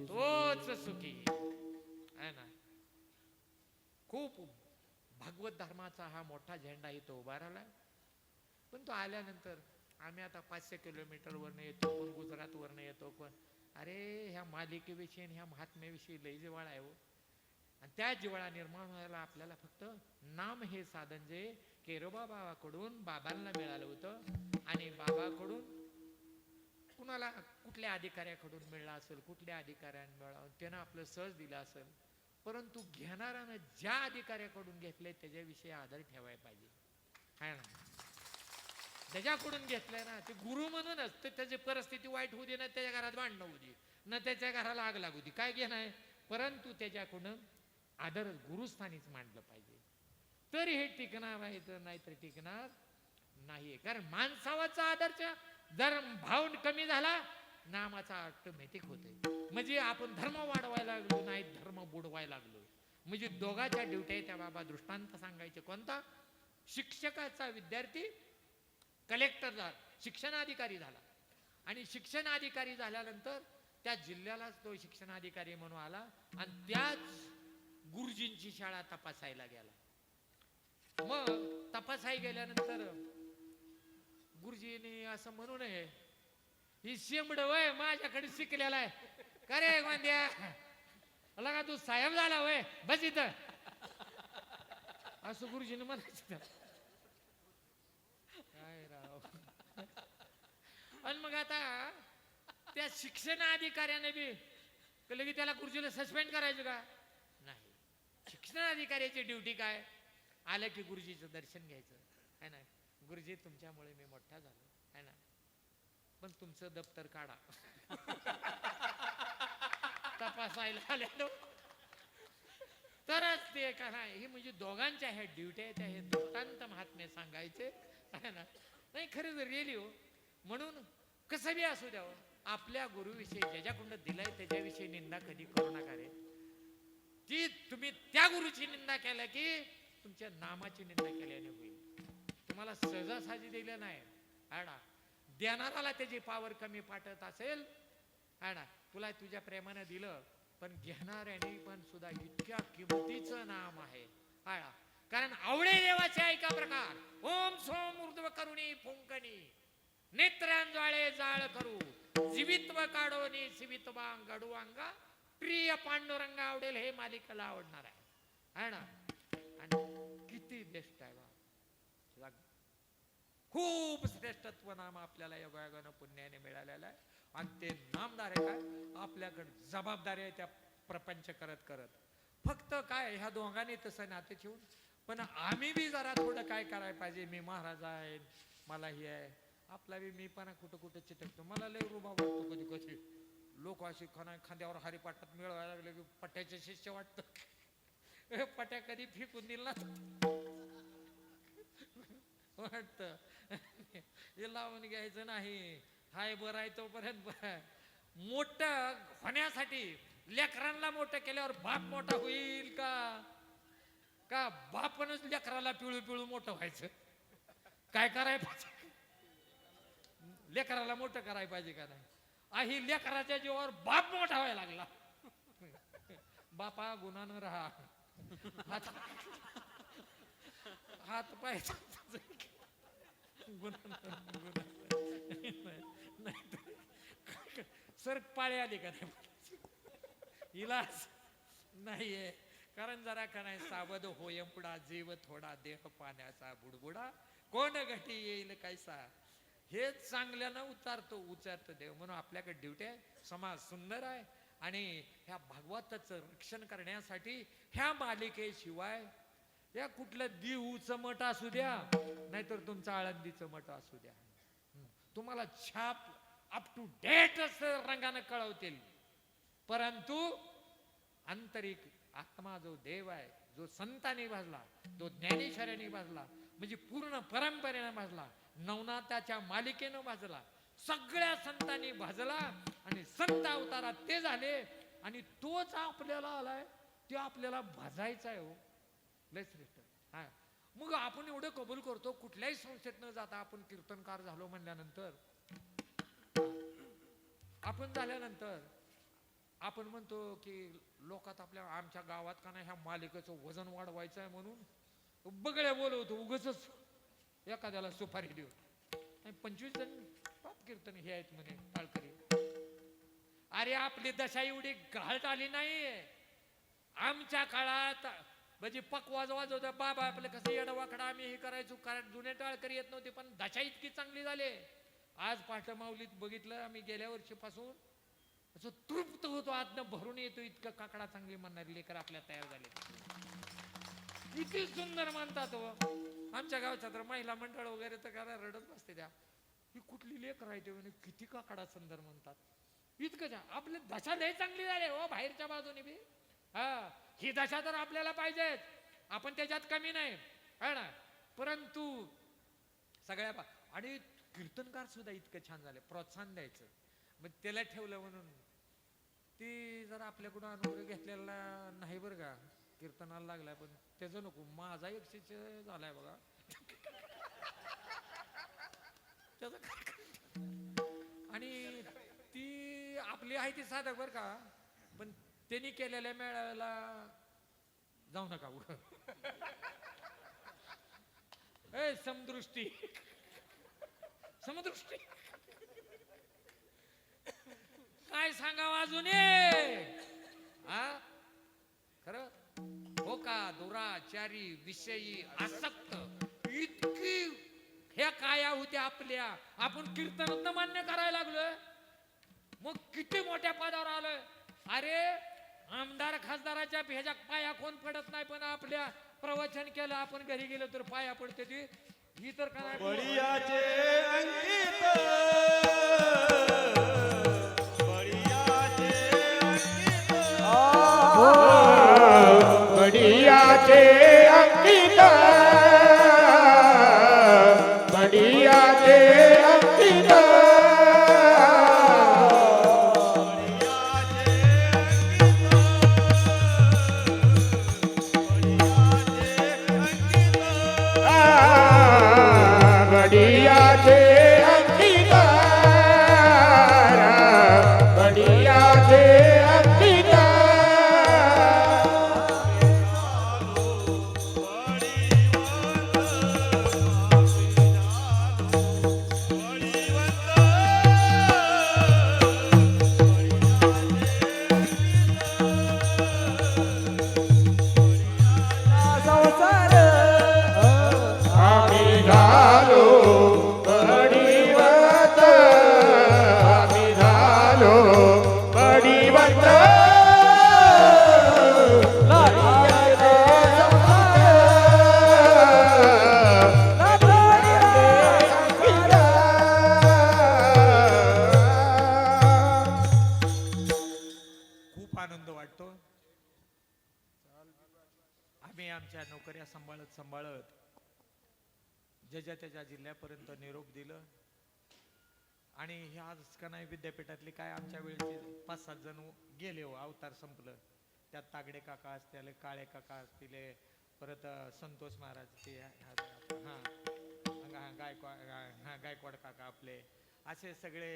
Speaker 4: तोच सुखी आहे ना. खूप भागवत धर्माचा हा मोठा झेंडा इथं उभा राहिला. पण तो आल्यानंतर आम्ही आता 500 किलोमीटरवरनं येतो कोण गुजरातवरनं येतो कोण अरे ह्या मालिकेविषयी ह्या महात्म्याविषयी लई जिव्हाळा आहे. आणि त्या जिव्हाळा निर्माण व्हायला आपल्याला फक्त नाम हे साधन जे केरोबा बाबाकडून बाबांना मिळालं होतं आणि बाबाकडून कुणाला कुठल्या अधिकाऱ्याकडून मिळला असेल कुठल्या अधिकाऱ्यांना मिळालं त्यानं आपलं सहज दिलं असेल. परंतु घेणाऱ्यानं ज्या अधिकाऱ्याकडून घेतलंय त्याच्याविषयी आदर ठेवायला पाहिजे आहे ना. त्याच्याकडून घेतलंय ना ते गुरु म्हणूनच तर त्याची परिस्थिती वाईट होऊ दे ना त्याच्या घरात भांडणं होऊ दे ना त्याच्या घराला आग लागू दे काय घेणार. परंतु त्याच्याकडून आदर गुरुस्थानीच मांडलं पाहिजे तर हे टिकणार आहे तर नाहीतर टिकणार नाही. कारण माणसावाचा आदरच जर भाव कमी झाला नामाचा ऑटोमॅटिक होतोय. म्हणजे आपण धर्म वाढवायला लागलो नाही धर्म बुडवायला लागलो. म्हणजे दोघांच्या ड्युट्या त्या बाबा दृष्टांत सांगायचे कोणता शिक्षकाचा विद्यार्थी कलेक्टर झाला शिक्षणाधिकारी झाला आणि शिक्षणाधिकारी झाल्यानंतर त्या जिल्ह्यालाच तो शिक्षणाधिकारी म्हणून आला आणि त्याच गुरुजींची शाळा तपासायला गेला. मग तपासाय गेल्यानंतर गुरुजीने असं म्हणू नये ही शेंबड वय माझ्याकडे शिकलेला आहे का रे गोंद्या का तू साहेब झाला वय बस इथं असं गुरुजीने म्हणायचं. काय राव. आणि मग आता त्या शिक्षणाधिकाऱ्याने बी की त्याला गुरुजीला सस्पेंड करायचं का नाही. शिक्षणाधिकाऱ्याची ड्युटी काय आलं की गुरुजीचं दर्शन घ्यायचं आहे ना. गुरुजी तुमच्यामुळे मी मोठा झालो आहे ना पण तुमचं दप्तर काढा तपासायला आलेलो तरच ते का नाही. हे म्हणजे दोघांच्या ह्या ड्युट्या त्या हे दृष्टांत महात्म्य सांगायचे आहे ना. नाही खरं रेली हो. म्हणून कसं बी असू द्यावं, आपल्या गुरुविषयी ज्याच्याकडून दिलाय त्याच्याविषयी निंदा कधी करू नका रे. ती तुम्ही त्या गुरुची निंदा केल्या की तुमच्या नामाची निंदा केल्याने होईल. तुम्हाला सहजासहजी दिलं नाही आडा, देणाराला त्याची पावर कमी पाठत असेल आडा, तुला तुझ्या प्रेमाने दिलं, पण घेणाऱ्याने पण सुद्धा इतक्या किमतीचं नाम आहे आळा. कारण आवडे देवाचे ऐका प्रकार, ओम सोम ऊर्ध्व करुणी फुंकणी नेत्रांज्वाळे जाळ करू जीवित्व काढोनी शिवित्वा गडू अंगा प्रिय पांडुरंग आवडेल हे मालिकेला आवडणार आहे ना. आणि किती बेस्ट आहे बा, खूप श्रेष्ठत्व नाम आपल्याला योगायोगानं पुण्याने मिळालेलं आहे. आणि ते नामदार आहे काय, आपल्याकडे जबाबदारी आहे त्या प्रपंच करत करत. फक्त काय ह्या दोघांनी तसं नाते ठेवून, पण आम्ही बी जरा थोडं काय करायला पाहिजे. मी महाराज आहे, मला हे आहे, आपला बी मी पण कुठं कुठं चिटकतो. मला लय रुबा वाटतो कधी कधी. लोक अशी खांद्यावर हरिपाठात मिळवायला लागले की पट्ट्याचे शिष्य वाटतं. पट्ट्या कधी फेकून दिल ना वाटत, हे लावून घ्यायचं नाही. हाय बरं आहे तोपर्यंत मोठं होण्यासाठी लेकरांना मोठं केल्यावर बाप मोठा होईल का, का बापनच लेकराला पिळू पिळू मोठं व्हायचं. काय करायला पाहिजे, लेकराला मोठं करायला पाहिजे का नाही. ही लेकराच्या जीवावर बाप मोठा व्हायला लागला. बापा गुणानं राहा, हात पाय सर पाळी आली का नाही, इलाज नाहीये. कारण जरा का नाही सावध होय पुढा जीव थोडा देह पाण्याचा बुडबुडा कोण घटी येईल कैसा. हे चांगल्यानं उचारतो देव. म्हणून आपल्याकडे ड्युटी आहे, समाज सुंदर आहे. आणि ह्या भागवताचं रक्षण करण्यासाठी ह्या मालिकेशिवाय या कुठलं देऊचं मठ असू द्या, नाहीतर तुमचं आळंदीचं मठ असू द्या, तुम्हाला छाप अप टू डेट रंगाने कळवतील. परंतु आंतरिक आत्मा जो देव आहे, जो संतांनी भाजला, जो ज्ञानेश्वरांनी भाजला, म्हणजे पूर्ण परंपरेने भाजला, नवनाथाच्या मालिकेनं भाजला, सगळ्या संतांनी भाजला आणि संत अवतारात ते झाले. आणि तोच आपल्याला आलाय, ते आपल्याला भाजायचा आहे. हो लय श्रेष्ठ. हा मग आपण एवढं कबूल करतो, कुठल्याही संस्थेत न जाता आपण कीर्तनकार झालो म्हणल्यानंतर, आपण झाल्यानंतर आपण म्हणतो की लोकात आपल्या आमच्या गावात का नाही ह्या मालिकेचं वजन वाढवायचं आहे म्हणून बगड्या बोलवतो उगच एखाद्याला सुपारी देऊ. 25 जण टॉप कीर्तन हे आहेत म्हणे टाळकरी. अरे आपली दशा एवढी घालत आली नाही. आमच्या काळात म्हणजे पकवाज वाजवता बाबा आपलं कसं येडवाकडा आम्ही हे करायचो, कारण जुने टाळकरी येत नव्हते, पण दशा इतकी चांगली झाली. आज पाठमावलीत बघितलं आम्ही गेल्या वर्षीपासून, असं तृप्त होतो, आतनं भरून येतो, इतकं काकडा चांगली म्हणणारी लेकर आपल्या तयार झाले. किती सुंदर म्हणतात हो. आमच्या गावच्या तर महिला मंडळ वगैरे तर काय रडत बसते त्या, ही कुठली लेकर आहे ते म्हणे, किती काकडा सुंदर म्हणतात. इतकं आपली दशा लय चांगली झाली हो बाहेरच्या बाजूने बी. हा ही दशा तर आपल्याला पाहिजे, आपण त्याच्यात कमी नाही है ना. परंतु सगळ्या आणि कीर्तनकार सुद्धा इतकं छान झाले, प्रोत्साहन द्यायचं. मग त्याला ठेवलं म्हणून ती जरा आपल्याकडून अनुभव घेतलेला नाही बरं का, कीर्तनाला लागलाय, पण त्याचं नको. माझा 100 झालाय बघा त्याचं. आणि ती आपली आहे ती साधक बरं का, पण त्यांनी केलेल्या मेळाव्याला जाऊ नका. ए समदृष्टी समदृष्टी काय सांगावं अजून. खरं हो का, दुराचारी विषयी आसक्त इतकी ह्या काया होत्या आपल्या. आपण कीर्तनात मान्य करायला लागलोय, मग किती मोठ्या पदावर आलोय. अरे आमदार खासदाराच्या ह्याच्या पाया कोण पडत नाही, पण आपल्या प्रवचन केलं आपण घरी गेलो तर पाया पडते ती. ही तर काय
Speaker 1: बळीयाचे अंकित,
Speaker 3: बडियाचे अंकित, बडियाचे
Speaker 4: वाटतो. आम्ही आमच्या नोकऱ्या सांभाळत ज्याच्या त्याच्या जिल्ह्यापर्यंत निरोप दिलं. आणि हे आज का नाही विद्यापीठातले काय आमच्या वेळेचे 5-7 जण गेले हो, अवतार संपलं. त्यात तागडे काका असतील, काळे काका असतील, परत संतोष महाराज ते गायकवाड काका आपले, असे सगळे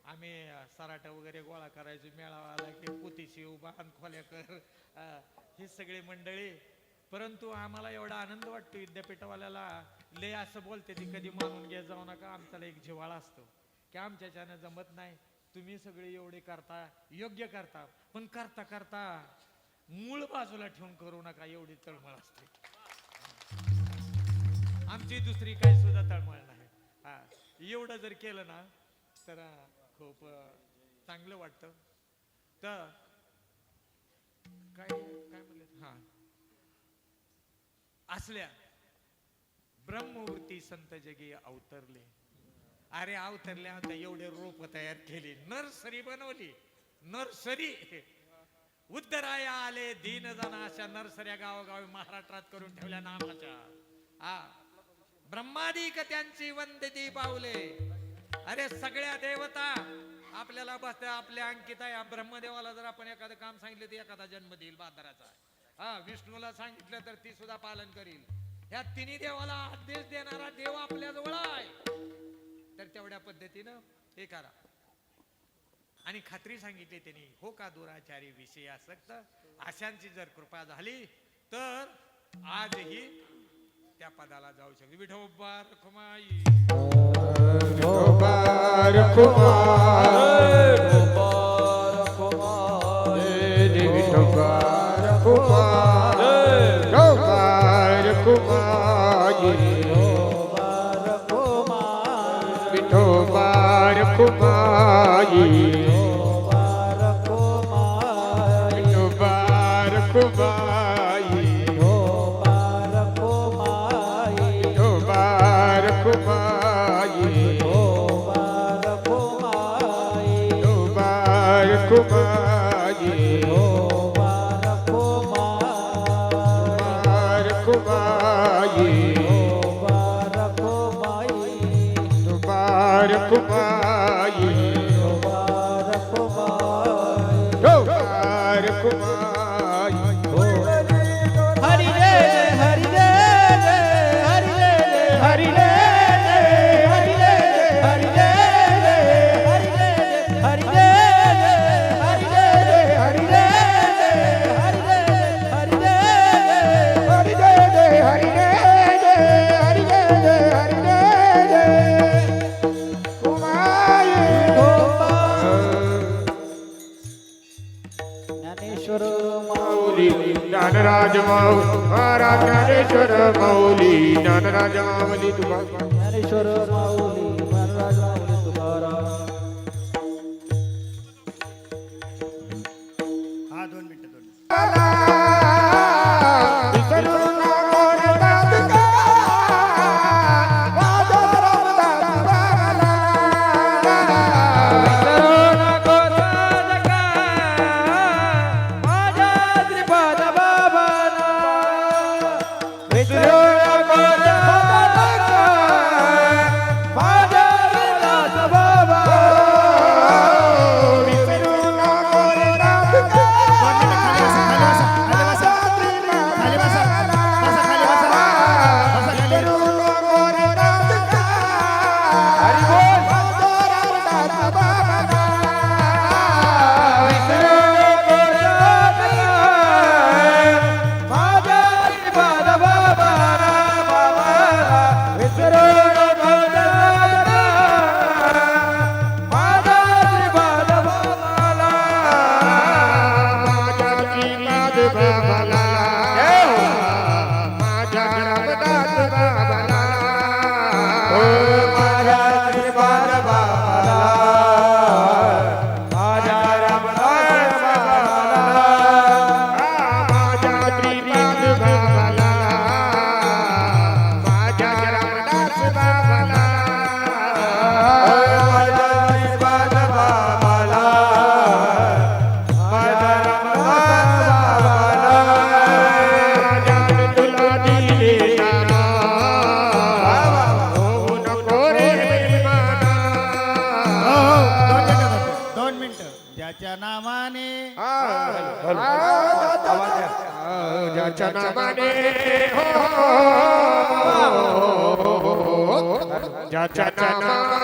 Speaker 4: आम्ही सराट वगैरे गोळा करायचो. मेळावा आला की पुतीशिव, बाण खोल्याकर, ही सगळी मंडळी. परंतु आम्हाला एवढा आनंद वाटतो विद्यापीठवाल्याला लय असं बोलते ती कधी मानून घ्या जाऊ नका. आमच्याला एक जिव्हाळा असतो की आमच्याच्यानं जमत नाही, तुम्ही सगळे एवढे करता, योग्य करता, पण करता करता मूळ बाजूला ठेवून करू नका, एवढी तळमळ असते आमची. दुसरी काही सुद्धा तळमळ नाही. हा, एवढं जर केलं ना तर खूप चांगलं वाटतं. तर काय काय म्हणले, हा, असल्या ब्रह्मवृत्ती संत जगी अवतरले. अरे अवतरल्या आता एवढे रोप तयार केली, नर्सरी बनवली, नर्सरी. उद्धराया आले दीन जना, अशा नर्सऱ्या गावोगावी महाराष्ट्रात करून ठेवल्या नामाच्या. हा, ब्रह्मादिक त्यांची वंदती पावले. अरे सगळ्या देवता आपल्याला बसत्या, आपल्या अंकिता. या ब्रह्मदेवाला जर आपण एखादं काम सांगितलं तर एखादा जन्म देईल बाजाराचा. हा, विष्णूला सांगितलं तर ती सुद्धा पालन करील. ह्या तिन्ही देवाला आदेश देणारा देव आपल्या जवळ आहे. तर तेवढ्या पद्धतीनं हे करा. आणि खात्री सांगितली त्यांनी, हो का दुराचारी विषय आसक्त, अशांची जर कृपा झाली तर आजही त्या पदाला जाऊ शकतो. विठोबा रखुमाई,
Speaker 3: विठोबा रखुमाई, विठोबा रखुमाई, विठोबा रखुमाई, विठोबा रखुमाई, विठोबा रखुमाई,
Speaker 2: हरि जय हरि जय हरि जय हरि जय हरि जय हरि जय हरि जय हरि जय हरि जय हरि जय हरि जय हरि ज्ञानेश्वर माऊली,
Speaker 3: ज्ञानराज माऊली, महाराज ज्ञानेश्वर माऊली, ज्ञानराज माऊली तुका,
Speaker 2: ज्ञानेश्वर माऊली, महाराज माऊली तुकाराम.
Speaker 1: हा 2 मिनिटं.
Speaker 3: Bye. ज्याच्या नामाने ज्याच्या नामाने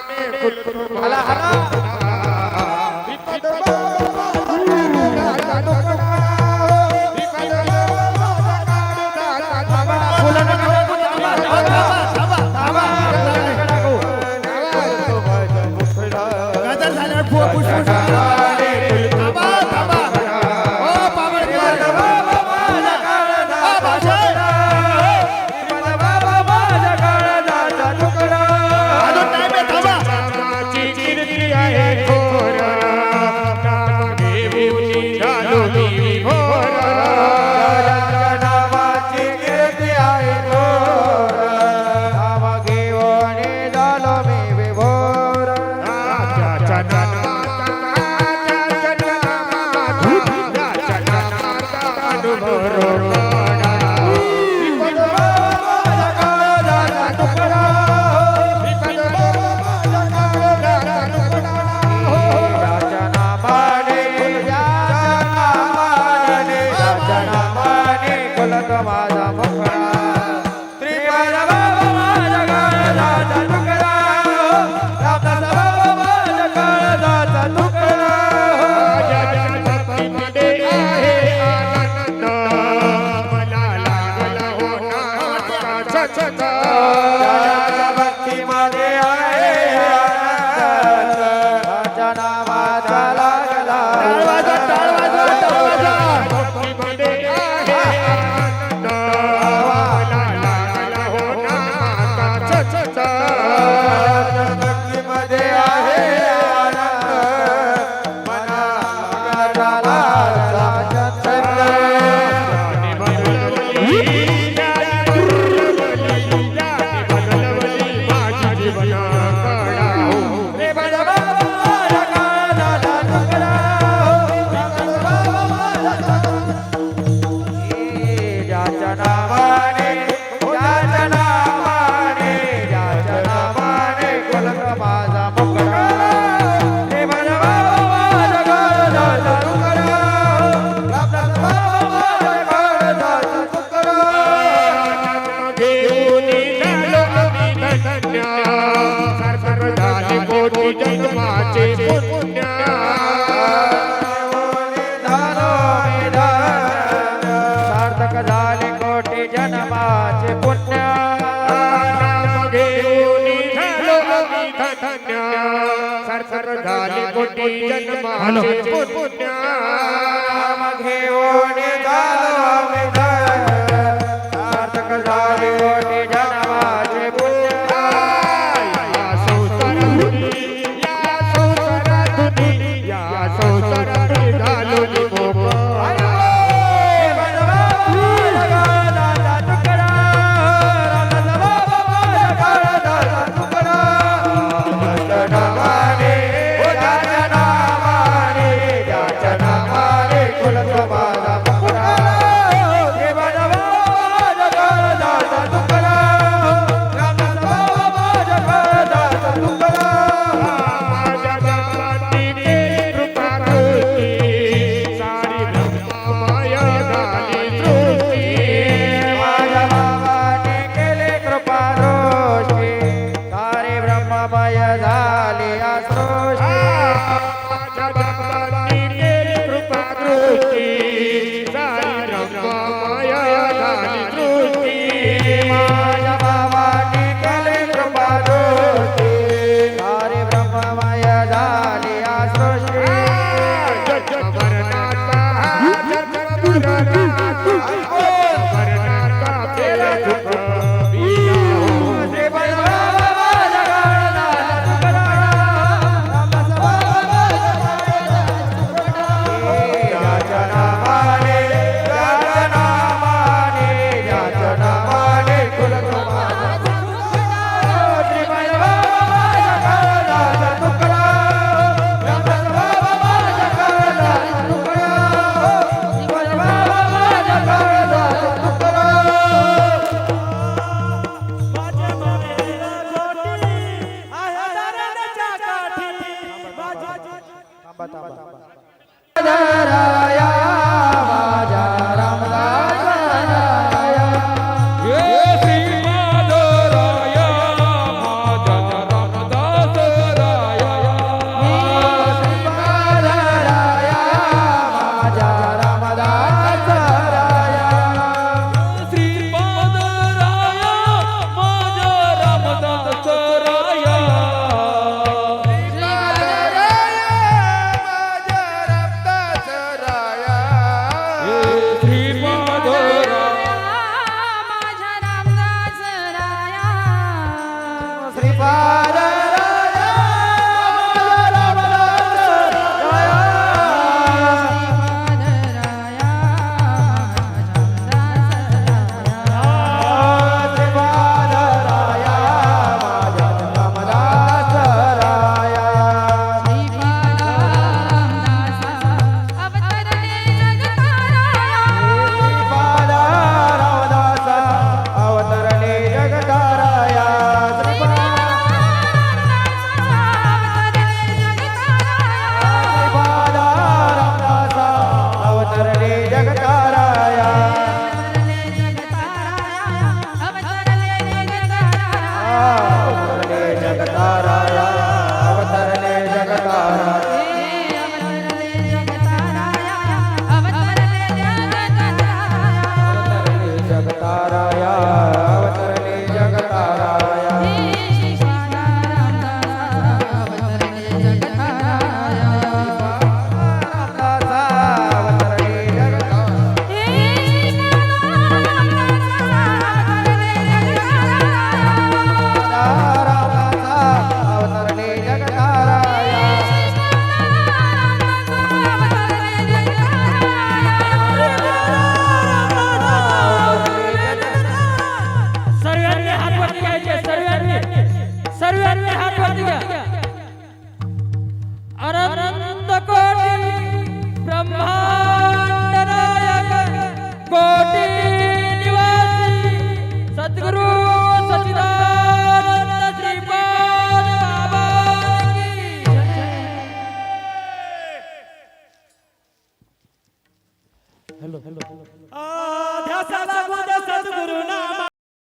Speaker 2: ध्यासा लागू दे सद्गुरुना